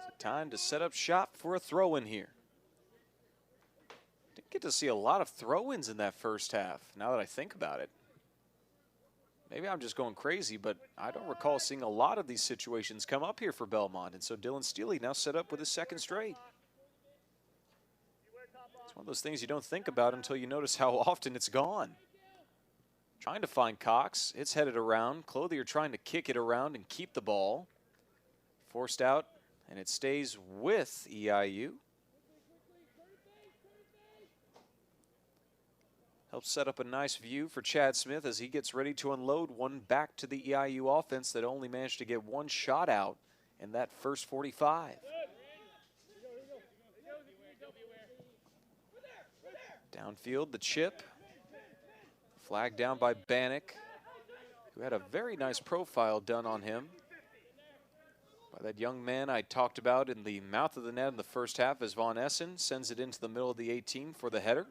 It's time to set up shop for a throw-in here. Didn't get to see a lot of throw-ins in that first half, now that I think about it. Maybe I'm just going crazy, but I don't recall seeing a lot of these situations come up here for Belmont. And so Dylan Steely now set up with his second straight. It's one of those things you don't think about until you notice how often it's gone. Trying to find Cox. It's headed around. Clothier trying to kick it around and keep the ball. Forced out, and it stays with EIU. Helps set up a nice view for Chad Smith as he gets ready to unload one back to the EIU offense that only managed to get one shot out in that first 45. Downfield, the chip. Flagged down by Bannock, who had a very nice profile done on him by that young man I talked about in the mouth of the net in the first half as Von Essen sends it into the middle of the 18 for the header.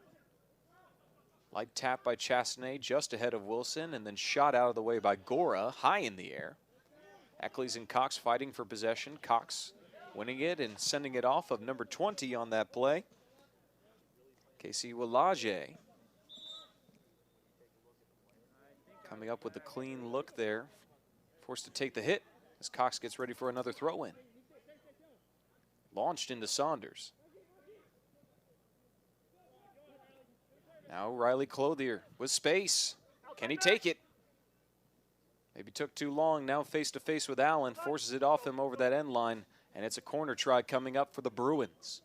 Light tap by Chastney just ahead of Wilson, and then shot out of the way by Gora, high in the air. Eccles and Cox fighting for possession. Cox winning it and sending it off of number 20 on that play. Casey Willaje coming up with a clean look there. Forced to take the hit as Cox gets ready for another throw-in. Launched into Saunders. Now Riley Clothier with space. Can he take it? Maybe took too long. Now face to face with Allen. Forces it off him over that end line. And it's a corner try coming up for the Bruins.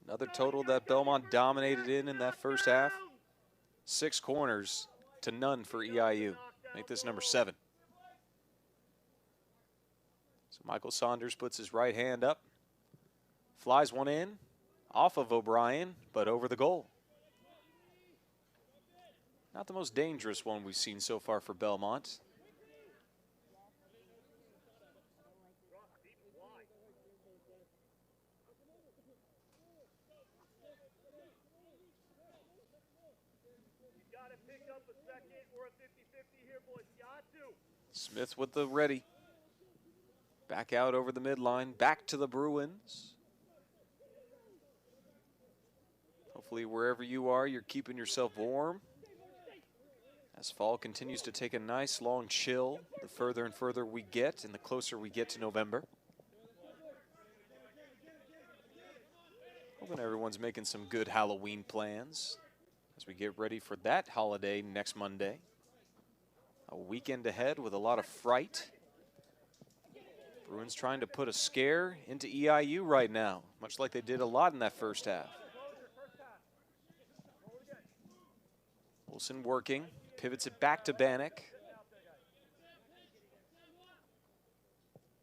Another total that Belmont dominated in that first half. 6 corners to none for EIU. Make this number 7. So Michael Saunders puts his right hand up. Flies one in. Off of O'Brien, but over the goal. Not the most dangerous one we've seen so far for Belmont. Smith with the ready. Back out over the midline. Back to the Bruins. Hopefully wherever you are, you're keeping yourself warm. As fall continues to take a nice long chill, the further and further we get and the closer we get to November. Hoping everyone's making some good Halloween plans as we get ready for that holiday next Monday. A weekend ahead with a lot of fright. Bruins trying to put a scare into EIU right now, much like they did a lot in that first half. Wilson working, pivots it back to Bannock.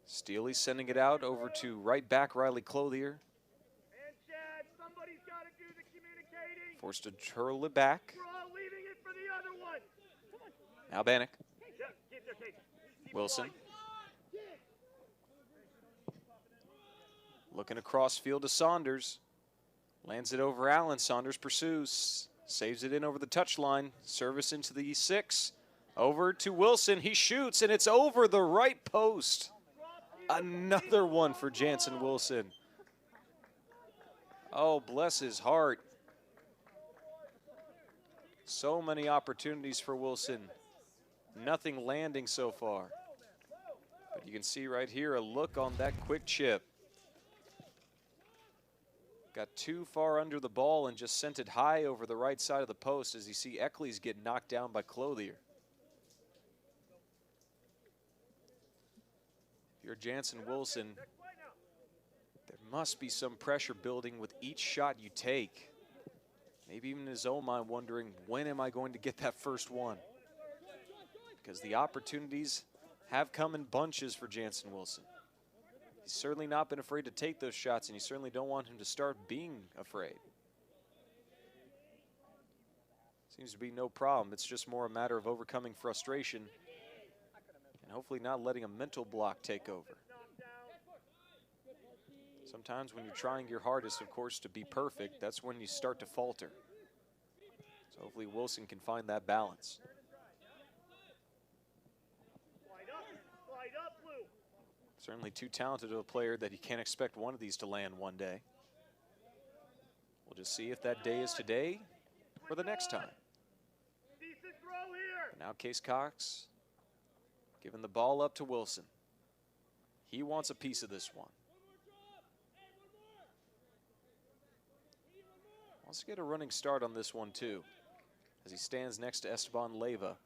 Steely sending it out over to right back Riley Clothier. Forced to hurl it back. Now Bannock. Wilson. Looking across field to Saunders. Lands it over Allen. Saunders pursues. Saves it in over the touchline. Service into the 6. Over to Wilson. He shoots, and it's over the right post. Another one for Jansen Wilson. Oh, bless his heart. So many opportunities for Wilson. Nothing landing so far. But you can see right here a look on that quick chip. Got too far under the ball and just sent it high over the right side of the post as you see Eccles get knocked down by Clothier. If you're Jansen Wilson, there must be some pressure building with each shot you take. Maybe even in his own mind wondering, when am I going to get that first one? Because the opportunities have come in bunches for Jansen Wilson. He's certainly not been afraid to take those shots, and you certainly don't want him to start being afraid. Seems to be no problem. It's just more a matter of overcoming frustration and hopefully not letting a mental block take over. Sometimes when you're trying your hardest, of course, to be perfect, that's when you start to falter. So hopefully Wilson can find that balance. Certainly too talented of a player that you can't expect one of these to land one day. We'll just see if that day is today or the next time. But now Case Cox giving the ball up to Wilson. He wants a piece of this one. Wants to get a running start on this one too, as he stands next to Esteban Leyva.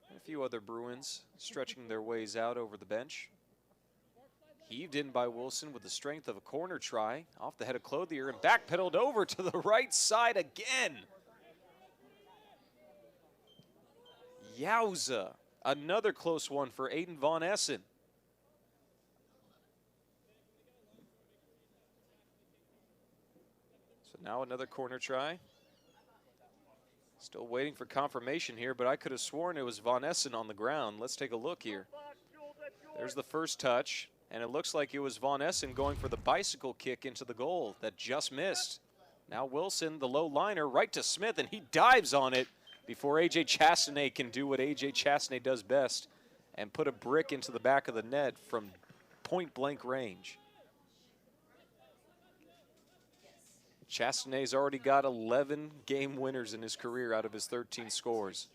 And a few other Bruins stretching their ways out over the bench. Heaved in by Wilson with the strength of a corner try. Off the head of Clothier and backpedaled over to the right side again. Yowza. Another close one for Aiden Von Essen. So now another corner try. Still waiting for confirmation here, but I could have sworn it was Von Essen on the ground. Let's take a look here. There's the first touch, and it looks like it was Von Essen going for the bicycle kick into the goal that just missed. Now Wilson, the low liner, right to Smith, and he dives on it before A.J. Chastanet can do what A.J. Chastanet does best and put a brick into the back of the net from point-blank range. Chastanet's already got 11 game winners in his career out of his 13 scores.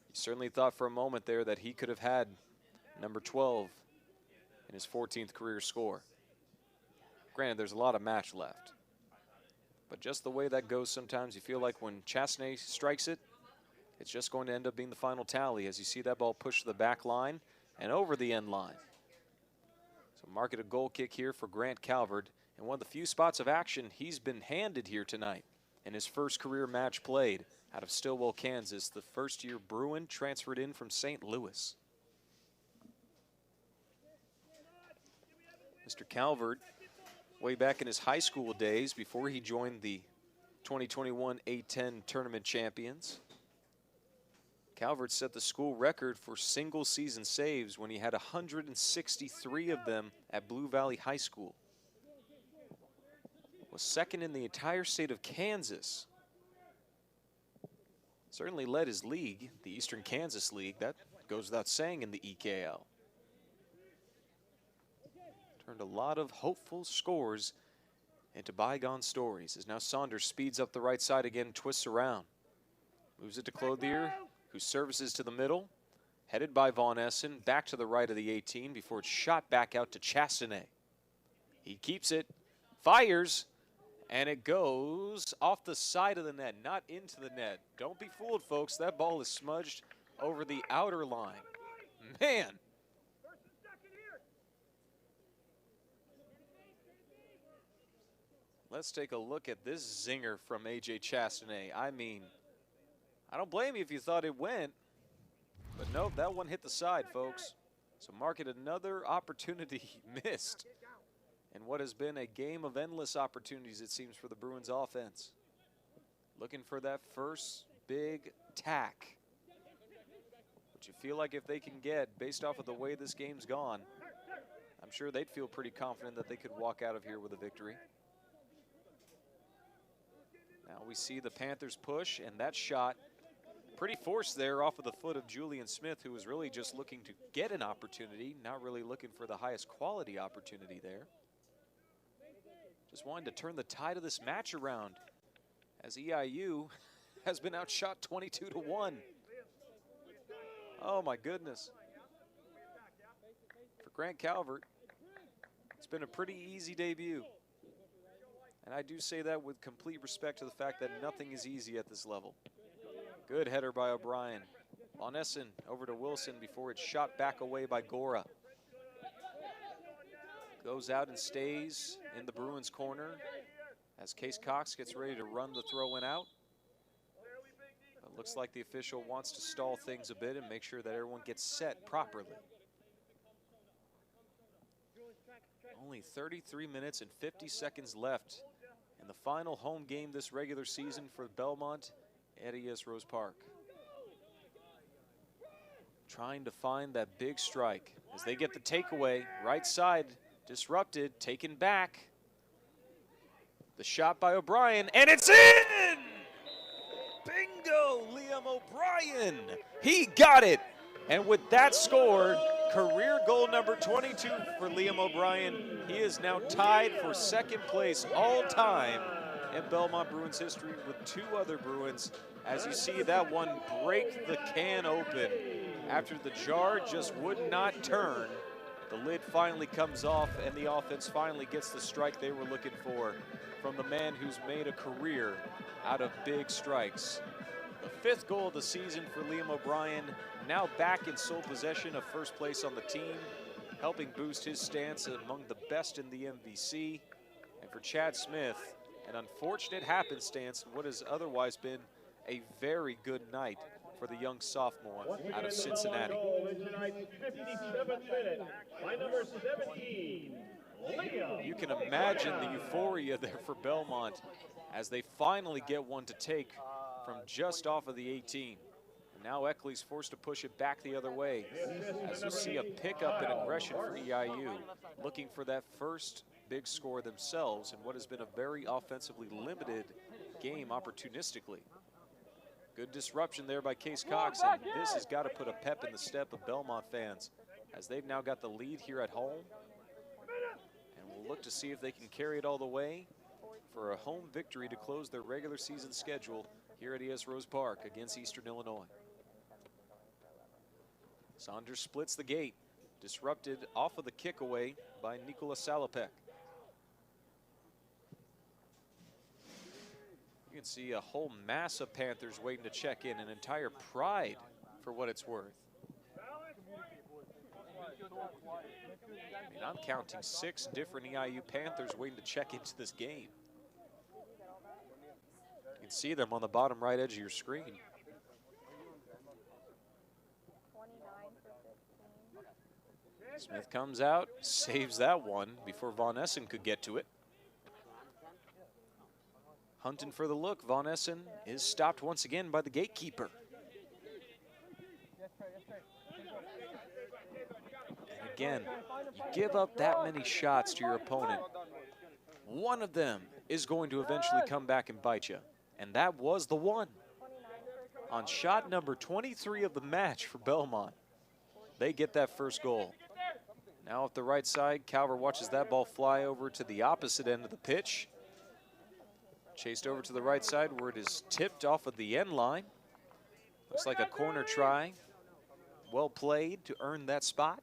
He certainly thought for a moment there that he could have had number 12 in his 14th career score. Granted, there's a lot of match left. But just the way that goes sometimes, you feel like when Chastanet strikes it, it's just going to end up being the final tally as you see that ball push to the back line and over the end line. So mark it a goal kick here for Grant Calvert. And one of the few spots of action he's been handed here tonight in his first career match played out of Stillwell, Kansas, the first-year Bruin transferred in from St. Louis. Mr. Calvert, way back in his high school days before he joined the 2021 A10 tournament champions, Calvert set the school record for single-season saves when he had 163 of them at Blue Valley High School. Was second in the entire state of Kansas. Certainly led his league, the Eastern Kansas League. That goes without saying in the EKL. Turned a lot of hopeful scores into bygone stories as now Saunders speeds up the right side again, twists around. Moves it to Clothier, who services to the middle. Headed by Von Essen, back to the right of the 18 before it's shot back out to Chastanet. He keeps it, fires, and it goes off the side of the net, not into the net. Don't be fooled, folks. That ball is smudged over the outer line. Man. Let's take a look at this zinger from A.J. Chastanet. I mean, I don't blame you if you thought it went. But nope, that one hit the side, folks. So mark it another opportunity missed. And what has been a game of endless opportunities, it seems, for the Bruins offense. Looking for that first big tack. Which you feel like if they can get, based off of the way this game's gone, I'm sure they'd feel pretty confident that they could walk out of here with a victory. Now we see the Panthers push, and that shot pretty forced there off of the foot of Julian Smith, who was really just looking to get an opportunity, not really looking for the highest quality opportunity there. Just wanted to turn the tide of this match around as EIU has been outshot 22-1. Oh my goodness. For Grant Calvert, it's been a pretty easy debut. And I do say that with complete respect to the fact that nothing is easy at this level. Good header by O'Brien. Von Essen over to Wilson before it's shot back away by Gora. Goes out and stays in the Bruins corner as Case Cox gets ready to run the throw-in out. It looks like the official wants to stall things a bit and make sure that everyone gets set properly. Only 33 minutes and 50 seconds left in the final home game this regular season for Belmont at ES Rose Park. Trying to find that big strike as they get the takeaway. Right side disrupted, taken back. The shot by O'Brien, and it's in! Bingo, Liam O'Brien. He got it. And with that score, career goal number 22 for Liam O'Brien, he is now tied for second place all time in Belmont Bruins history with two other Bruins. As you see that one break the can open after the jar just would not turn. The lid finally comes off and the offense finally gets the strike they were looking for from the man who's made a career out of big strikes. The fifth goal of the season for Liam O'Brien, now back in sole possession of first place on the team, helping boost his stance among the best in the MVC. And for Chad Smith, an unfortunate happenstance in what has otherwise been a very good night for the young sophomore out of Cincinnati. You can imagine the euphoria there for Belmont as they finally get one to take from just off of the 18. And now Eckley's forced to push it back the other way as you see a pickup in aggression for EIU, looking for that first big score themselves in what has been a very offensively limited game opportunistically. Good disruption there by Case Cox, and this has got to put a pep in the step of Belmont fans as they've now got the lead here at home. And we'll look to see if they can carry it all the way for a home victory to close their regular season schedule here at ES Rose Park against Eastern Illinois. Saunders splits the gate, disrupted off of the kick away by Nikola Salopek. You can see a whole mass of Panthers waiting to check in, an entire pride for what it's worth. I mean, I'm counting 6 different EIU Panthers waiting to check into this game. You can see them on the bottom right edge of your screen. Smith comes out, saves that one before Von Essen could get to it. Hunting for the look, Von Essen is stopped once again by the gatekeeper. And again, you give up that many shots to your opponent, one of them is going to eventually come back and bite you. And that was the one. On shot number 23 of the match for Belmont, they get that first goal. Now at the right side, Calvert watches that ball fly over to the opposite end of the pitch. Chased over to the right side where it is tipped off of the end line. Looks like a corner try. Well played to earn that spot.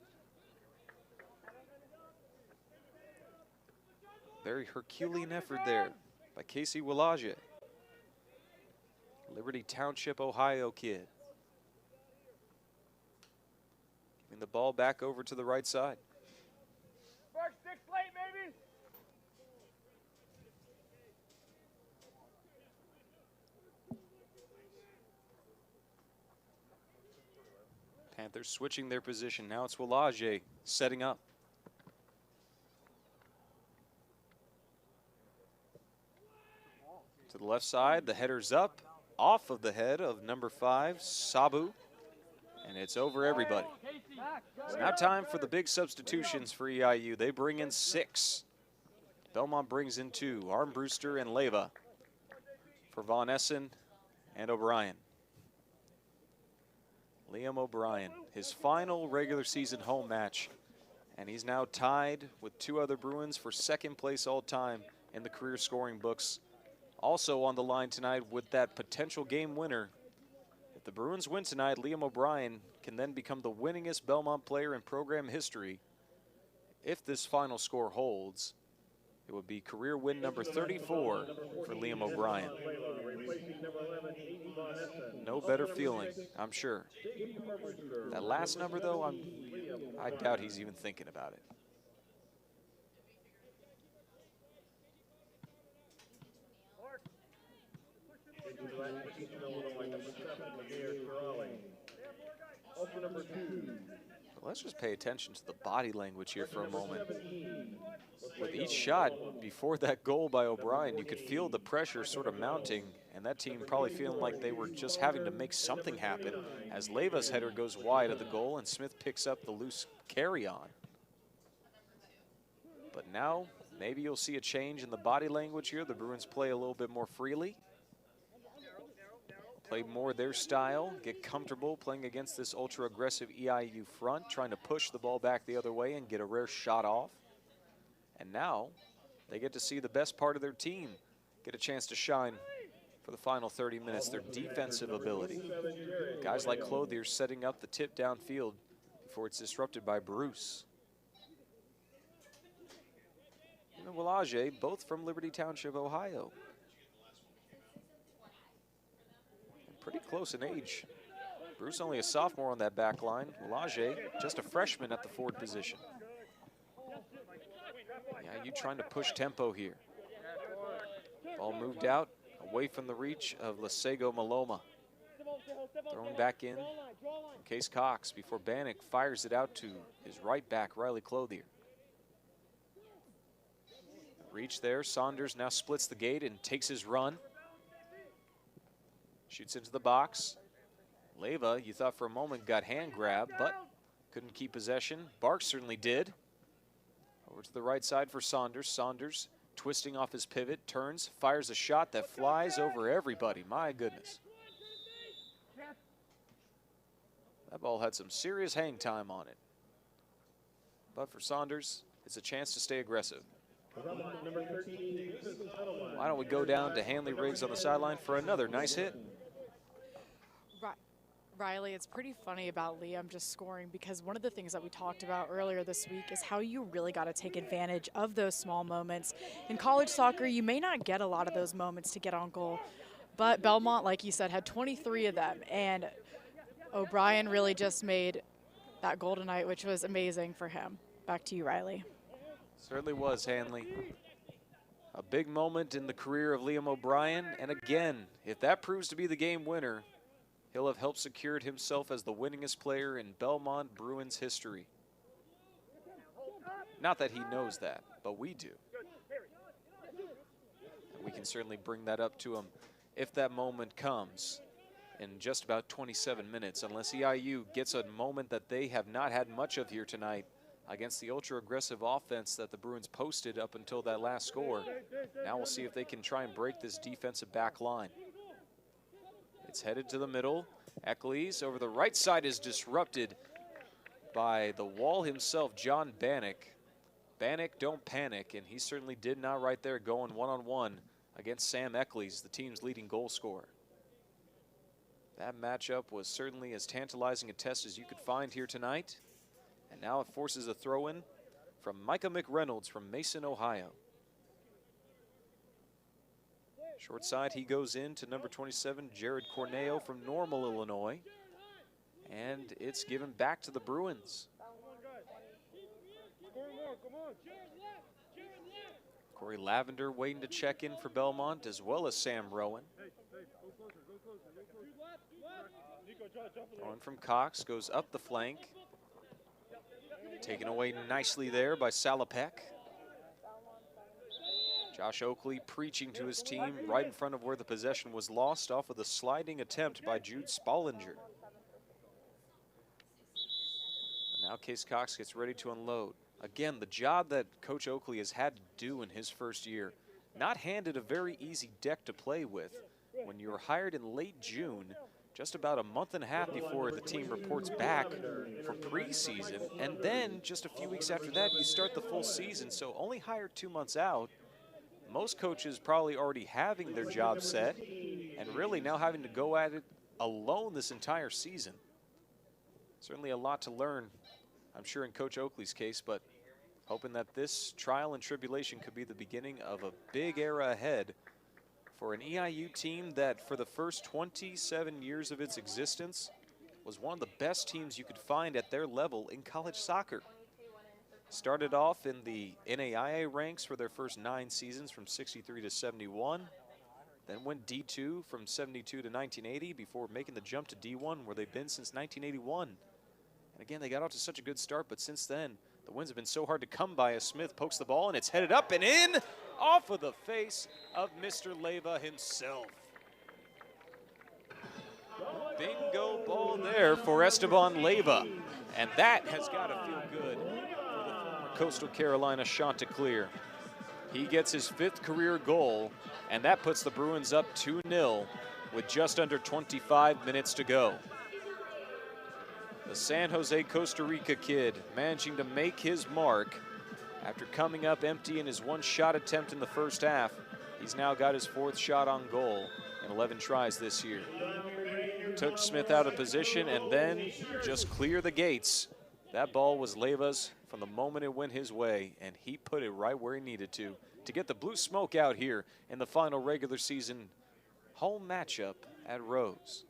Very Herculean effort there by Casey Willaje. Liberty Township, Ohio kid. Giving the ball back over to the right side. Mark 6 late, baby. Panthers switching their position. Now it's Willaje setting up. To the left side, the header's up, off of the head of number 5, Sabu, and it's over everybody. It's now time for the big substitutions for EIU. They bring in 6. Belmont brings in 2, Armbruster and Leyva for Von Essen and O'Brien. Liam O'Brien, his final regular season home match, and he's now tied with 2 other Bruins for 2nd place all time in the career scoring books. Also on the line tonight with that potential game winner. If the Bruins win tonight, Liam O'Brien can then become the winningest Belmont player in program history. If this final score holds, it would be career win number 34 for Liam O'Brien. No better feeling, I'm sure. That last number, though, I doubt he's even thinking about it. Let's just pay attention to the body language here for a moment. With each shot before that goal by O'Brien, you could feel the pressure sort of mounting, and that team probably feeling like they were just having to make something happen as Leyva's header goes wide of the goal and Smith picks up the loose carry-on. But now, maybe you'll see a change in the body language here. The Bruins play a little bit more freely. Play more their style, get comfortable playing against this ultra-aggressive EIU front, trying to push the ball back the other way and get a rare shot off. And now they get to see the best part of their team get a chance to shine for the final 30 minutes, their defensive ability. Guys like Clothier setting up the tip downfield before it's disrupted by Bruce. And Willaje, both from Liberty Township, Ohio. Pretty close in age. Bruce only a sophomore on that back line. Willaje just a freshman at the forward position. Yeah, you trying to push tempo here. Ball moved out, away from the reach of Lasego Maloma. Thrown back in Case Cox before Bannock fires it out to his right back, Riley Clothier. Reach there, Saunders now splits the gate and takes his run. Shoots into the box. Leyva, you thought for a moment, got hand grabbed, but couldn't keep possession. Barks certainly did. Over to the right side for Saunders. Saunders twisting off his pivot, turns, fires a shot that flies over everybody. My goodness. That ball had some serious hang time on it. But for Saunders, it's a chance to stay aggressive. Why don't we go down to Hanley Riggs on the sideline for another nice hit? Riley, it's pretty funny about Liam just scoring because one of the things that we talked about earlier this week is how you really got to take advantage of those small moments. In college soccer, you may not get a lot of those moments to get on goal, but Belmont, like you said, had 23 of them, and O'Brien really just made that goal tonight, which was amazing for him. Back to you, Riley. Certainly was, Hanley. A big moment in the career of Liam O'Brien, and again, if that proves to be the game winner, he'll have helped secured himself as the winningest player in Belmont Bruins history. Not that he knows that, but we do. And we can certainly bring that up to him if that moment comes in just about 27 minutes, unless EIU gets a moment that they have not had much of here tonight against the ultra-aggressive offense that the Bruins posted up until that last score. Now we'll see if they can try and break this defensive back line. It's headed to the middle. Eccles over the right side is disrupted by the wall himself, John Bannock. Bannock, don't panic, and he certainly did not right there going one-on-one against Sam Eccles, the team's leading goal scorer. That matchup was certainly as tantalizing a test as you could find here tonight. And now it forces a throw-in from Micah McReynolds from Mason, Ohio. Short side, he goes in to number 27, Jared Corneo from Normal, Illinois. And it's given back to the Bruins. Corey Lavender waiting to check in for Belmont, as well as Sam Rowan. Throwing from Cox, goes up the flank. Taken away nicely there by Salopek. Josh Oakley preaching to his team right in front of where the possession was lost off of a sliding attempt by Jude Spallinger. But now Case Cox gets ready to unload. Again, the job that Coach Oakley has had to do in his first year, not handed a very easy deck to play with. When you were hired in late June, just about a month and a half before the team reports back for preseason, and then just a few weeks after that, you start the full season. So only hired 2 months out. Most coaches probably already having their job set, and really now having to go at it alone this entire season. Certainly a lot to learn, I'm sure, in Coach Oakley's case, but hoping that this trial and tribulation could be the beginning of a big era ahead for an EIU team that for the first 27 years of its existence was one of the best teams you could find at their level in college soccer. Started off in the NAIA ranks for their first 9 seasons from 63 to 71. Then went D2 from 72 to 1980 before making the jump to D1, where they've been since 1981. And again, they got off to such a good start, but since then, the wins have been so hard to come by as Smith pokes the ball, and it's headed up and in off of the face of Mr. Leyva himself. Bingo ball there for Esteban Leyva, and that has got to feel good for the former Coastal Carolina Chanticleer. He gets his 5th career goal, and that puts the Bruins up 2-0 with just under 25 minutes to go. The San Jose, Costa Rica kid managing to make his mark after coming up empty in his 1-shot attempt in the first half. He's now got his 4th shot on goal in 11 tries this year. Took Smith out of position and then just clear the gates. That ball was Leyva's from the moment it went his way, and he put it right where he needed to get the blue smoke out here in the final regular season home matchup at Rose.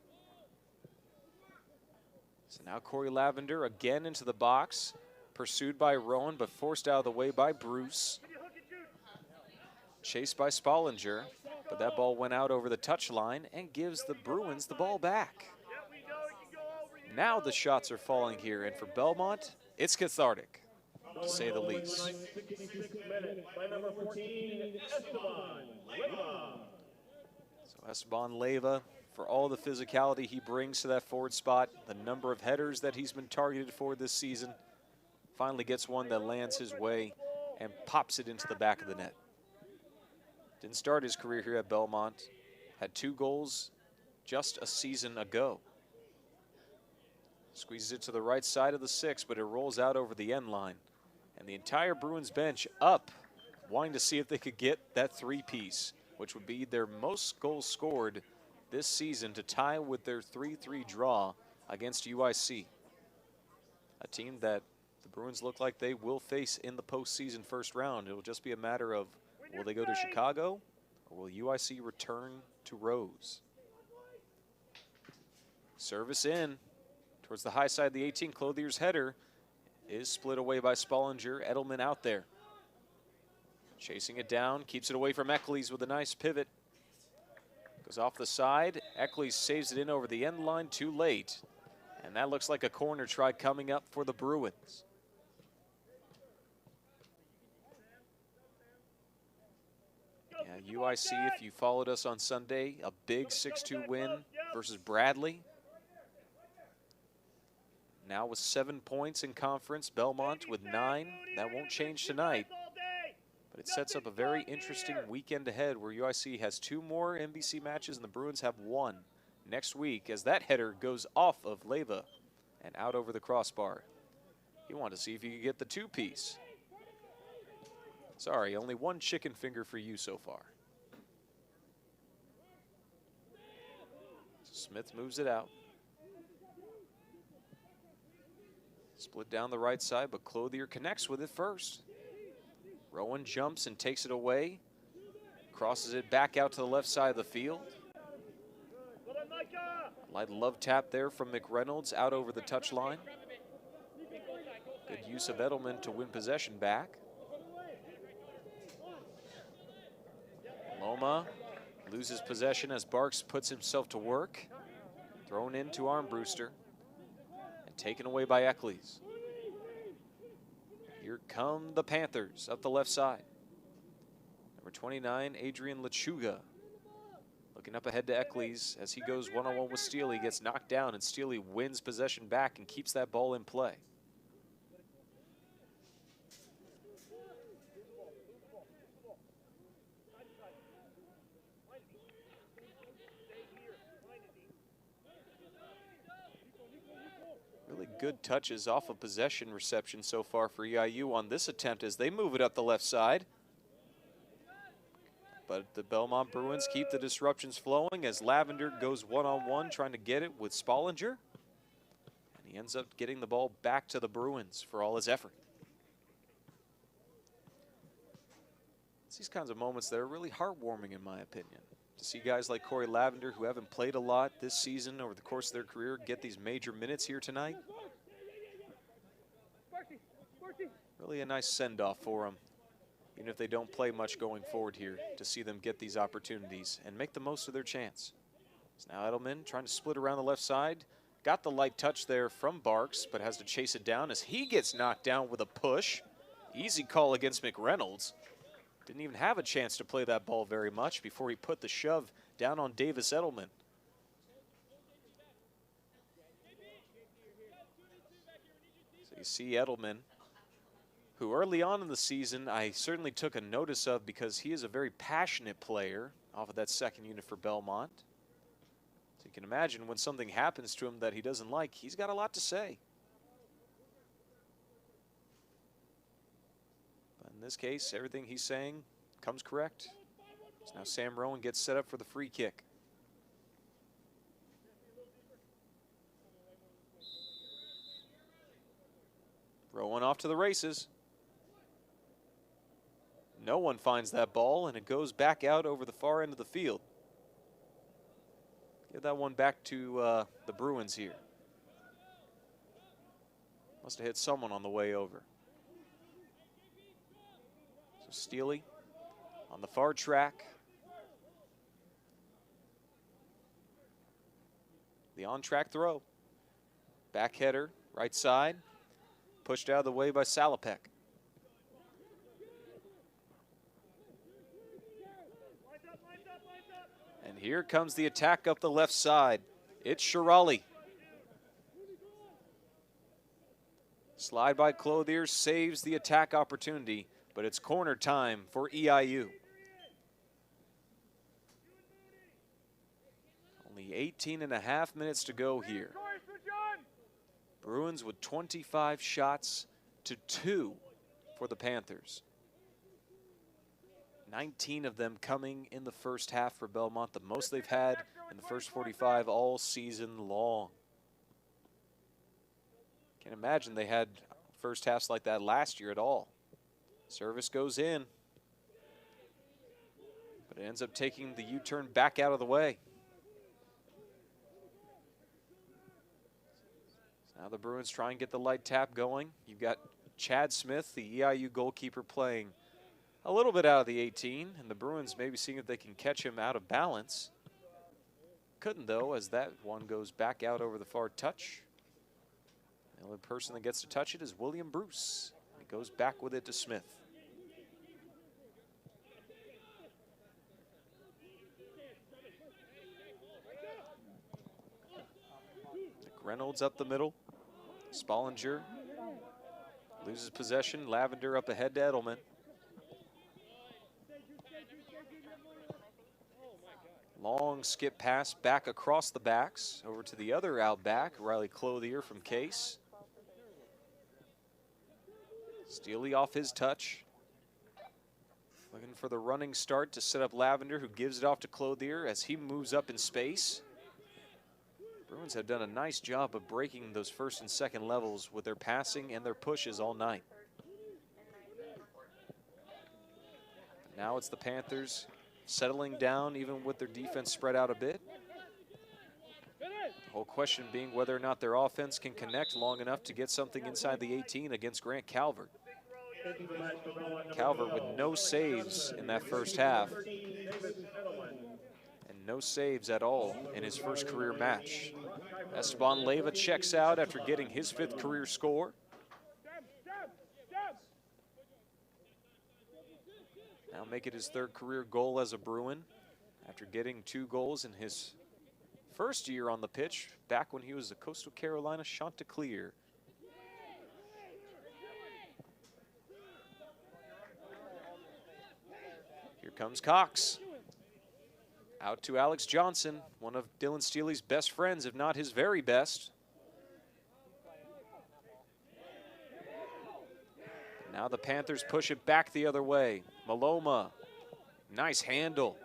So now Corey Lavender again into the box, pursued by Rowan, but forced out of the way by Bruce. Chased by Spallinger, but that ball went out over the touchline and gives the Bruins the ball back. Now the shots are falling here, and for Belmont, it's cathartic, to say the least. So Esteban Leyva, for all the physicality he brings to that forward spot, the number of headers that he's been targeted for this season, finally gets one that lands his way and pops it into the back of the net. Didn't start his career here at Belmont, had 2 goals just a season ago. Squeezes it to the right side of the 6, but it rolls out over the end line. And the entire Bruins bench up, wanting to see if they could get that 3-piece, which would be their most goals scored this season to tie with their 3-3 draw against UIC. A team that the Bruins look like they will face in the postseason first round. It will just be a matter of, will they go to Chicago or will UIC return to Rose? Service in towards the high side of the 18. Clothier's header is split away by Spallinger. Edelman out there. Chasing it down, keeps it away from Eccles with a nice pivot. Goes off the side. Eccles saves it in over the end line too late. And that looks like a corner try coming up for the Bruins. Yeah, UIC, if you followed us on Sunday, a big 6-2 win versus Bradley. Now with 7 points in conference, Belmont with 9. That won't change tonight. But it sets up a very interesting weekend ahead where UIC has 2 more NBC matches and the Bruins have 1 next week as that header goes off of Leyva and out over the crossbar. He wanted to see if he could get the 2-piece. Sorry, only 1 chicken finger for you so far. Smith moves it out. Split down the right side, but Clothier connects with it first. Rowan jumps and takes it away. Crosses it back out to the left side of the field. Light love tap there from McReynolds out over the touchline. Good use of Edelman to win possession back. Loma loses possession as Barks puts himself to work. Thrown into Armbruster and taken away by Eccles. Here come the Panthers up the left side. Number 29, Adrian Lechuga. Looking up ahead to Eccles as he goes one-on-one with Steele. He gets knocked down and Steele wins possession back and keeps that ball in play. Really good touches off of possession reception so far for EIU on this attempt as they move it up the left side. But the Belmont Bruins keep the disruptions flowing as Lavender goes one-on-one trying to get it with Spollinger. And he ends up getting the ball back to the Bruins for all his effort. It's these kinds of moments that are really heartwarming in my opinion. To see guys like Corey Lavender, who haven't played a lot this season over the course of their career, get these major minutes here tonight. Really a nice send-off for them, even if they don't play much going forward here, to see them get these opportunities and make the most of their chance. So now Edelman trying to split around the left side. Got the light touch there from Barks, but has to chase it down as he gets knocked down with a push. Easy call against McReynolds. Didn't even have a chance to play that ball very much before he put the shove down on Davis Edelman. So you see Edelman, who early on in the season I certainly took a notice of because he is a very passionate player off of that second unit for Belmont. So you can imagine when something happens to him that he doesn't like, he's got a lot to say. But in this case, everything he's saying comes correct. So now Sam Rowan gets set up for the free kick. Rowan off to the races. No one finds that ball, and it goes back out over the far end of the field. Give that one back to the Bruins here. Must have hit someone on the way over. So Steele on the far track. The on-track throw. Back header, right side. Pushed out of the way by Salopek. And here comes the attack up the left side. It's Shirali. Slide by Clothier saves the attack opportunity, but it's corner time for EIU. Only 18.5 minutes to go here. Bruins with 25 shots to 2 for the Panthers. 19 of them coming in the first half for Belmont, the most they've had in the first 45 all season long. Can't imagine they had first halves like that last year at all. Service goes in, but it ends up taking the U-turn back out of the way. Now the Bruins try and get the light tap going. You've got Chad Smith, the EIU goalkeeper, playing a little bit out of the 18, and the Bruins maybe seeing if they can catch him out of balance. Couldn't though, as that one goes back out over the far touch. The only person that gets to touch it is William Bruce. He goes back with it to Smith. Reynolds up the middle. Spollinger loses possession. Lavender up ahead to Edelman. Long skip pass back across the backs over to the other out back, Riley Clothier from Case. Steele off his touch. Looking for the running start to set up Lavender, who gives it off to Clothier as he moves up in space. Bruins have done a nice job of breaking those first and second levels with their passing and their pushes all night. Now it's the Panthers settling down even with their defense spread out a bit. The whole question being whether or not their offense can connect long enough to get something inside the 18 against Grant Calvert. Calvert with no saves in that first half. And no saves at all in his first career match. Esteban Leyva checks out after getting his 5th career score. Now make it his 3rd career goal as a Bruin after getting 2 goals in his first year on the pitch back when he was a Coastal Carolina Chanticleer. Here comes Cox. Out to Alex Johnson, one of Dylan Steely's best friends, if not his very best. Now the Panthers push it back the other way. Maloma, nice handle.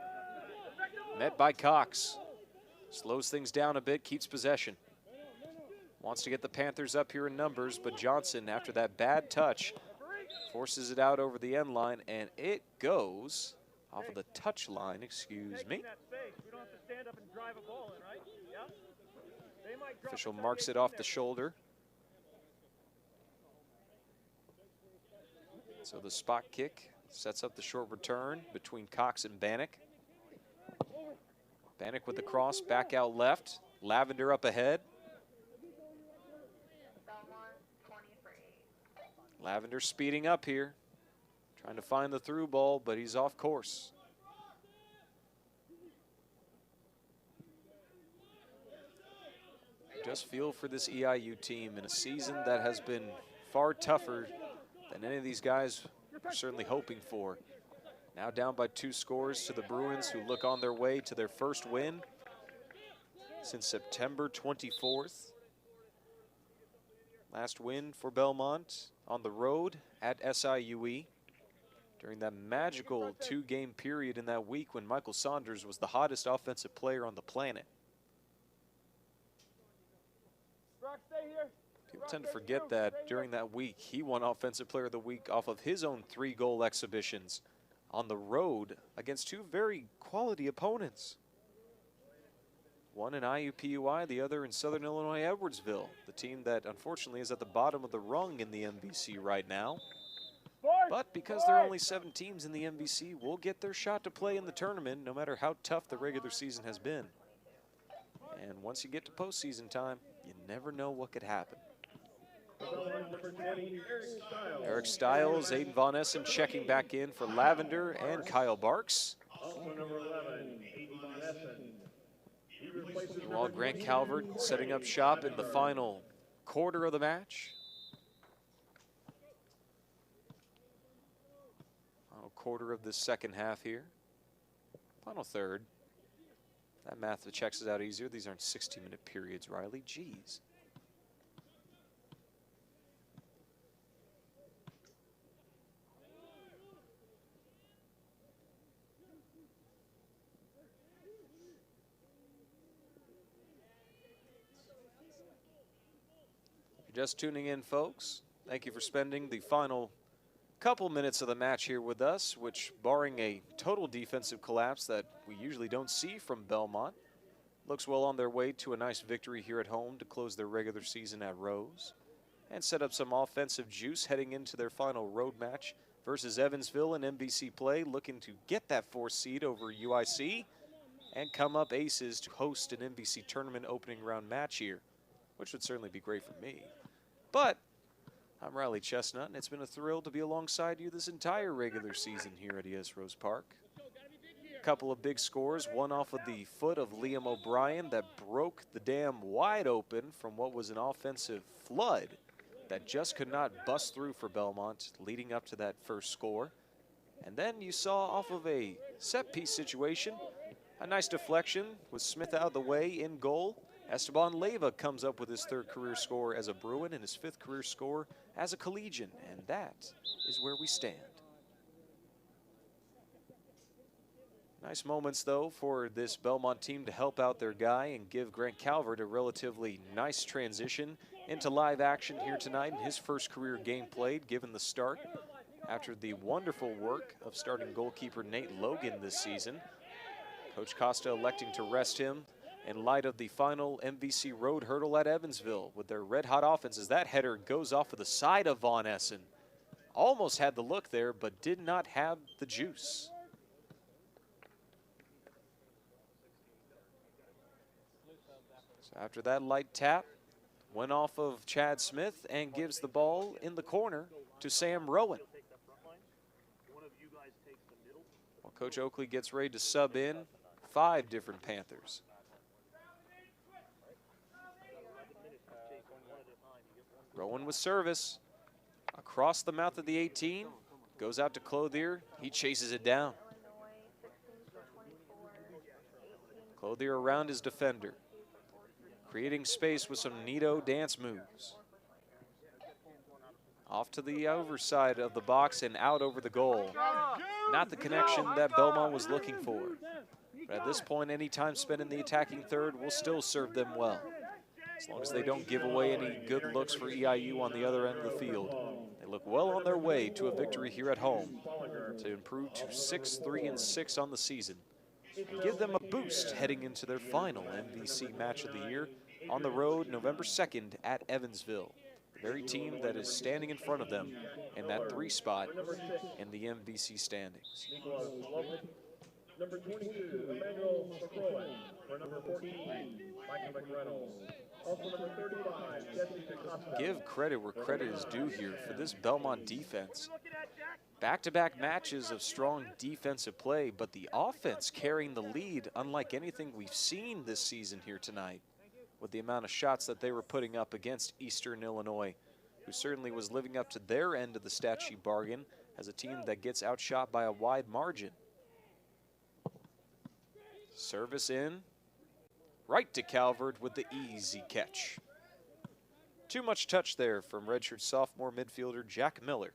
Met by Cox. Slows things down a bit, keeps possession. Wants to get the Panthers up here in numbers, but Johnson, after that bad touch, forces it out over the end line, and it goes off of the touch line, excuse me. Official marks it off the shoulder. So the spot kick sets up the short return between Cox and Bannock. Bannock with the cross, back out left. Lavender up ahead. Lavender speeding up here. Trying to find the through ball, but he's off course. Just feel for this EIU team in a season that has been far tougher than any of these guys are certainly hoping for. Now down by 2 scores to the Bruins, who look on their way to their first win since September 24th. Last win for Belmont on the road at SIUE during that magical 2-game period in that week when Michael Saunders was the hottest offensive player on the planet. People tend to forget that during that week, he won Offensive Player of the Week off of his own 3-goal exhibitions on the road against 2 very quality opponents. One in IUPUI, the other in Southern Illinois Edwardsville, the team that unfortunately is at the bottom of the rung in the MVC right now. But because there are only 7 teams in the MVC, will get their shot to play in the tournament no matter how tough the regular season has been. And once you get to postseason time, you never know what could happen. Eric Stiles, Aiden Von Essen checking back in for Lavender and Kyle Barks. Also number 11, Aiden Von Essen. Meanwhile, Grant Calvert setting up shop in the final quarter of the match. Final quarter of this second half here. Final third. That math checks it out easier. These aren't 60-minute periods, Riley. Jeez. Just tuning in, folks, thank you for spending the final couple minutes of the match here with us, which, barring a total defensive collapse that we usually don't see from Belmont, looks well on their way to a nice victory here at home to close their regular season at Rose and set up some offensive juice heading into their final road match versus Evansville in MVC play, looking to get that 4th seed over UIC and come up aces to host an MVC tournament opening round match here, which would certainly be great for me. But I'm Riley Chestnut, and it's been a thrill to be alongside you this entire regular season here at ES Rose Park. A couple of big scores, one off of the foot of Liam O'Brien that broke the dam wide open from what was an offensive flood that just could not bust through for Belmont, leading up to that first score. And then you saw off of a set-piece situation, a nice deflection with Smith out of the way in goal. Esteban Leyva comes up with his 3rd career score as a Bruin and his 5th career score as a collegian, and that is where we stand. Nice moments, though, for this Belmont team to help out their guy and give Grant Calvert a relatively nice transition into live action here tonight in his first career game played, given the start after the wonderful work of starting goalkeeper Nate Logan this season. Coach Costa electing to rest him in light of the final MVC road hurdle at Evansville with their red-hot offense as that header goes off of the side of Von Essen. Almost had the look there, but did not have the juice. So after that light tap, went off of Chad Smith and gives the ball in the corner to Sam Rowan. While Coach Oakley gets ready to sub in 5 different Panthers. Rowan with service. Across the mouth of the 18. Goes out to Clothier. He chases it down. Clothier around his defender. Creating space with some neato dance moves. Off to the overside of the box and out over the goal. Not the connection that Belmont was looking for. But at this point, any time spent in the attacking third will still serve them well. As long as they don't give away any good looks for EIU on the other end of the field. They look well on their way to a victory here at home to improve to 6-3-6 on the season and give them a boost heading into their final MVC match of the year on the road November 2nd at Evansville. The very team that is standing in front of them in that 3 spot in the MVC standings. Number 22, Emmanuel McCroy. For number 14, Michael McReynolds. Also number 35, Jesse DeCosta. Give credit where credit is due here for this Belmont defense. Back-to-back matches of strong defensive play, but the offense carrying the lead unlike anything we've seen this season here tonight with the amount of shots that they were putting up against Eastern Illinois, who certainly was living up to their end of the stat sheet bargain as a team that gets outshot by a wide margin. Service in, right to Calvert with the easy catch. Too much touch there from redshirt sophomore midfielder Jack Miller.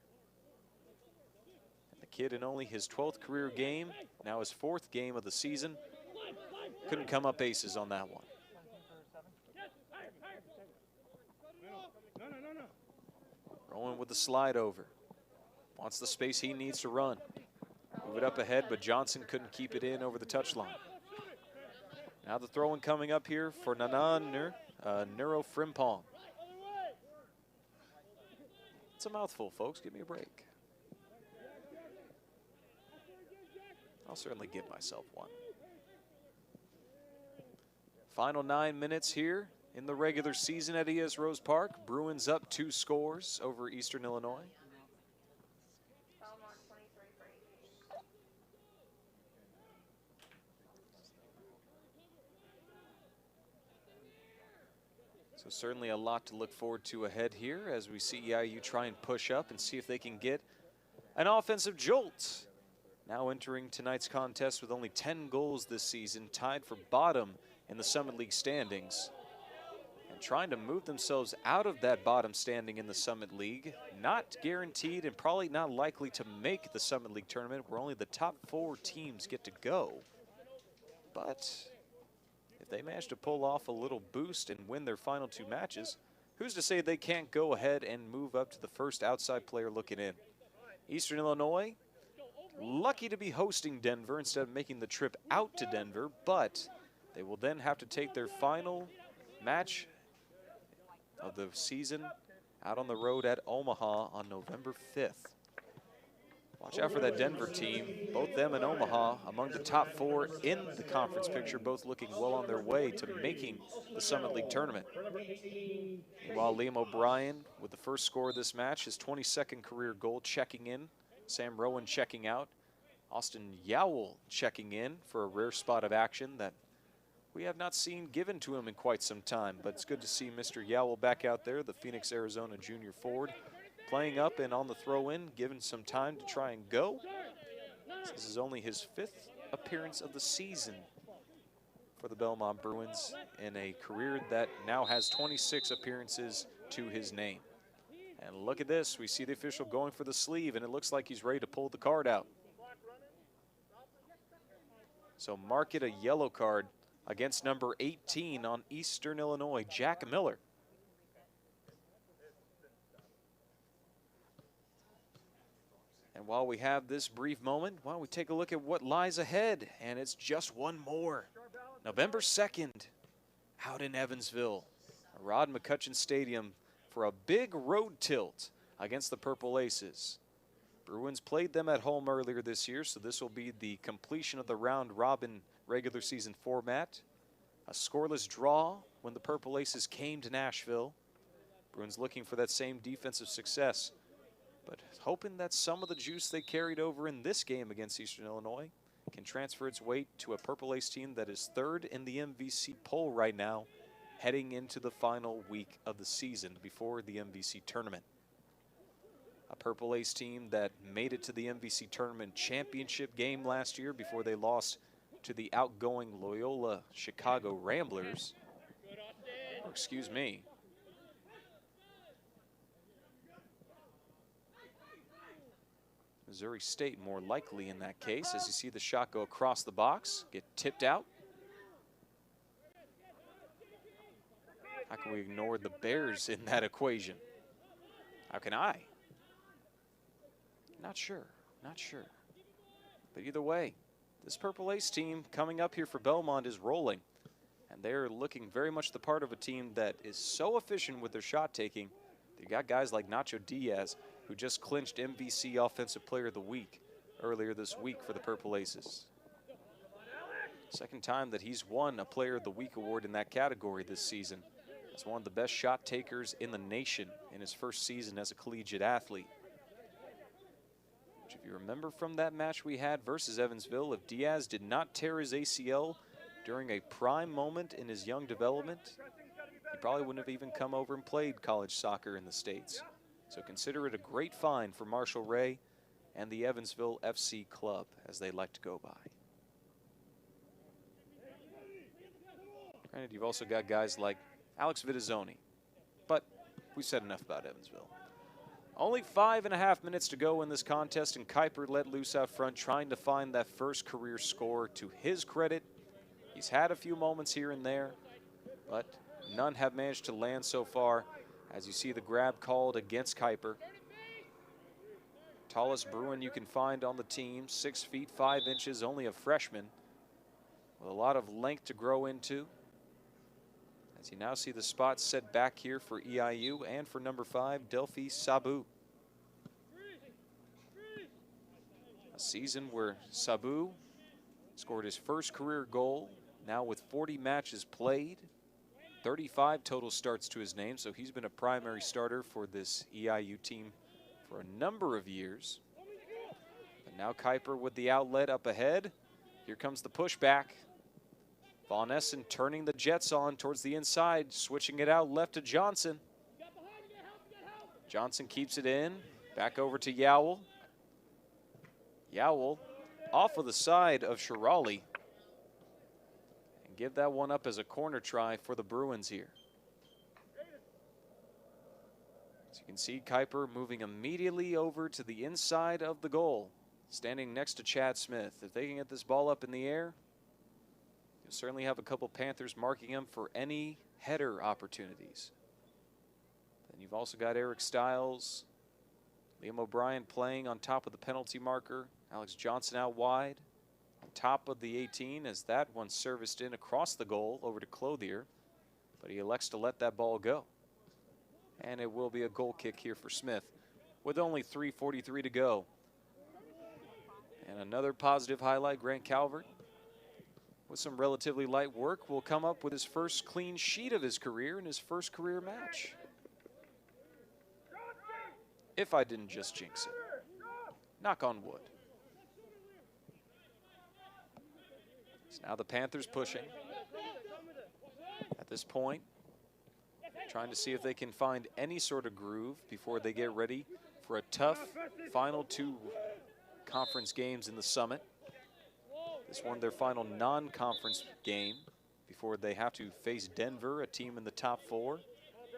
And the kid in only his 12th career game, now his 4th game of the season, couldn't come up aces on that one. Rowan with the slide over. Wants the space he needs to run. Move it up ahead, but Johnson couldn't keep it in over the touchline. Now the throw-in coming up here for Nanan Neuro Frimpong. It's a mouthful, folks. Give me a break. I'll certainly give myself one. Final 9 minutes here in the regular season at ES Rose Park. Bruins up 2 scores over Eastern Illinois. So certainly a lot to look forward to ahead here as we see EIU try and push up and see if they can get an offensive jolt. Now entering tonight's contest with only 10 goals this season, tied for bottom in the Summit League standings. And trying to move themselves out of that bottom standing in the Summit League. Not guaranteed and probably not likely to make the Summit League tournament where only the top 4 teams get to go. But if they manage to pull off a little boost and win their final 2 matches, who's to say they can't go ahead and move up to the first outside player looking in? Eastern Illinois, lucky to be hosting Denver instead of making the trip out to Denver, but they will then have to take their final match of the season out on the road at Omaha on November 5th. Watch out for that Denver team. Both them and Omaha among the top 4 in the conference picture, both looking well on their way to making the Summit League tournament. Meanwhile, Liam O'Brien with the first score of this match, his 22nd career goal checking in. Sam Rowan checking out. Austin Yowell checking in for a rare spot of action that we have not seen given to him in quite some time. But it's good to see Mr. Yowell back out there, the Phoenix, Arizona junior forward, playing up and on the throw-in, given some time to try and go. This is only his 5th appearance of the season for the Belmont Bruins in a career that now has 26 appearances to his name. And look at this, we see the official going for the sleeve, and it looks like he's ready to pull the card out. So mark it a yellow card against number 18 on Eastern Illinois, Jack Miller. And while we have this brief moment, why don't we take a look at what lies ahead? And it's just one more. November 2nd, out in Evansville, Rod McCutcheon Stadium for a big road tilt against the Purple Aces. Bruins played them at home earlier this year, so this will be the completion of the round robin regular season format. A scoreless draw when the Purple Aces came to Nashville. Bruins looking for that same defensive success, but hoping that some of the juice they carried over in this game against Eastern Illinois can transfer its weight to a Purple Ace team that is third in the MVC poll right now, heading into the final week of the season before the MVC tournament. A Purple Ace team that made it to the MVC tournament championship game last year before they lost to the outgoing Loyola Chicago Ramblers. Or excuse me. Missouri State more likely in that case, as you see the shot go across the box, get tipped out. How can we ignore the Bears in that equation? How can I? Not sure, not sure. But either way, this Purple Ace team coming up here for Belmont is rolling. And they're looking very much the part of a team that is so efficient with their shot taking. They got guys like Nacho Diaz, who just clinched MVC Offensive Player of the Week earlier this week for the Purple Aces. Second time that he's won a Player of the Week award in that category this season. As one of the best shot takers in the nation in his first season as a collegiate athlete. Which, if you remember from that match we had versus Evansville, if Diaz did not tear his ACL during a prime moment in his young development, he probably wouldn't have even come over and played college soccer in the States. So consider it a great find for Marshall Ray and the Evansville FC Club, as they like to go by. Granted, you've also got guys like Alex Vitazzoni, but we've said enough about Evansville. Only 5.5 minutes to go in this contest, and Kuiper let loose out front, trying to find that first career score. To his credit, he's had a few moments here and there, but none have managed to land so far. As you see the grab called against Kuiper. Tallest Bruin you can find on the team, 6 feet 5 inches, only a freshman, with a lot of length to grow into. As you now see the spot set back here for EIU and for number 5, Delphi Sabu. A season where Sabu scored his first career goal, now with 40 matches played. 35 total starts to his name, so he's been a primary starter for this EIU team for a number of years. But now Kuiper with the outlet up ahead. Here comes the pushback. Von Essen turning the Jets on towards the inside, switching it out left to Johnson. Johnson keeps it in, back over to Yowell. Yowell off of the side of Shirali. Give that one up as a corner try for the Bruins here. As you can see, Kuiper moving immediately over to the inside of the goal, standing next to Chad Smith. If they can get this ball up in the air, you'll certainly have a couple Panthers marking him for any header opportunities. Then you've also got Eric Stiles, Liam O'Brien playing on top of the penalty marker, Alex Johnson out wide. Top of the 18 as that one serviced in across the goal over to Clothier, but he elects to let that ball go. And it will be a goal kick here for Smith with only 3:43 to go. And another positive highlight, Grant Calvert, with some relatively light work, will come up with his first clean sheet of his career in his first career match. If I didn't just jinx it. Knock on wood. So now the Panthers pushing. At this point, trying to see if they can find any sort of groove before they get ready for a tough final 2 conference games in the Summit. This one their final non-conference game before they have to face Denver, a team in the top 4,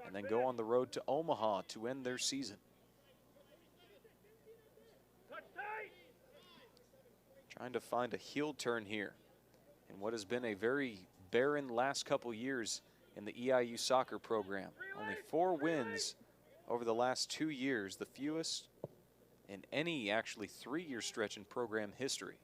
and then go on the road to Omaha to end their season. Trying to find a heel turn here. in what has been a very barren last couple years in the EIU soccer program. Only 4 wins over the last 2 years, the fewest in any actually 3-year stretch in program history.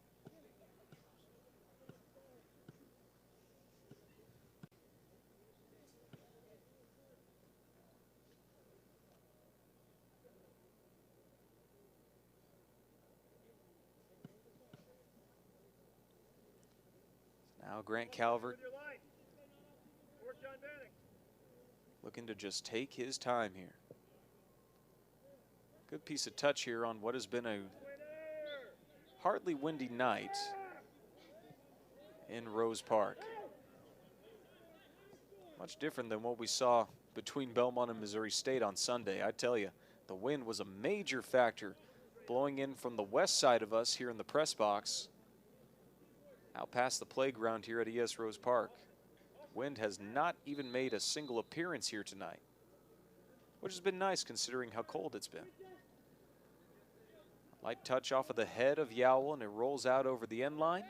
Now Grant Calvert looking to just take his time here. Good piece of touch here on what has been a hardly windy night in Rose Park. Much different than what we saw between Belmont and Missouri State on Sunday. I tell you, the wind was a major factor blowing in from the west side of us here in the press box. Out past the playground here at ES Rose Park. Wind has not even made a single appearance here tonight, which has been nice considering how cold it's been. Light touch off of the head of Yowell, and it rolls out over the end line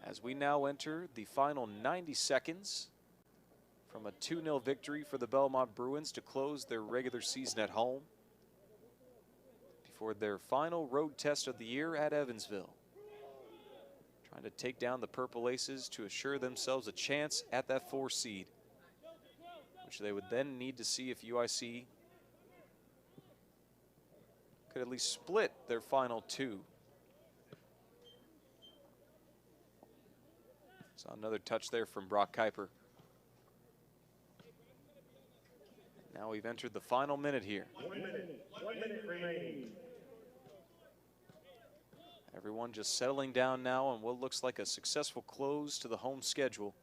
as we now enter the final 90 seconds from a 2-0 victory for the Belmont Bruins to close their regular season at home before their final road test of the year at Evansville. Trying to take down the Purple Aces to assure themselves a chance at that 4 seed, which they would then need to see if UIC could at least split their final 2. Saw another touch there from Brock Kuiper. Now we've entered the final minute here. 1 minute remaining. Everyone just settling down now on what looks like a successful close to the home schedule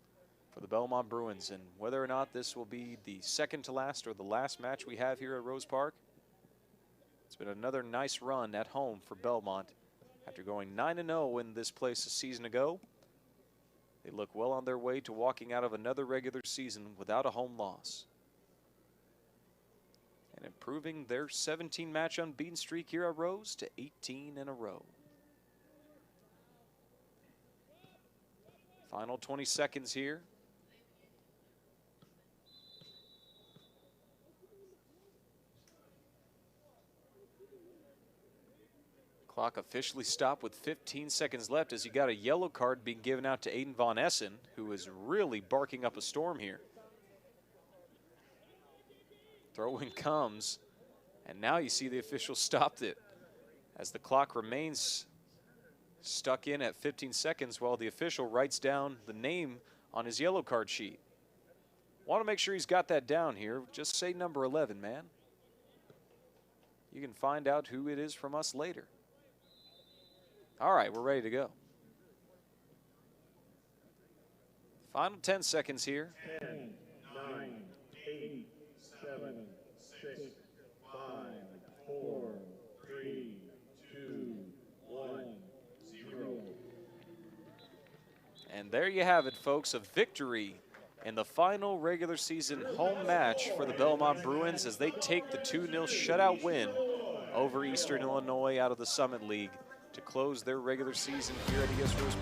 for the Belmont Bruins. And whether or not this will be the second to last or the last match we have here at Rose Park, it's been another nice run at home for Belmont. After going 9-0 in this place a season ago, they look well on their way to walking out of another regular season without a home loss, and improving their 17-match unbeaten streak here at Rose to 18 in a row. Final 20 seconds here. Clock officially stopped with 15 seconds left as you got a yellow card being given out to Aiden Von Essen, who is really barking up a storm here. Throw-in comes, and now you see the official stopped it as the clock remains stuck in at 15 seconds while the official writes down the name on his yellow card sheet. Want to make sure he's got that down here. Just say number 11, man. You can find out who it is from us later. All right, we're ready to go. Final 10 seconds here. 10, 9, 8, 7, 6, 5, 4, 3, 2, 1, 0. And there you have it, folks, a victory in the final regular season home match for the Belmont Bruins as they take the 2-0 shutout win over Eastern Illinois out of the Summit League to close their regular season here at ES Rose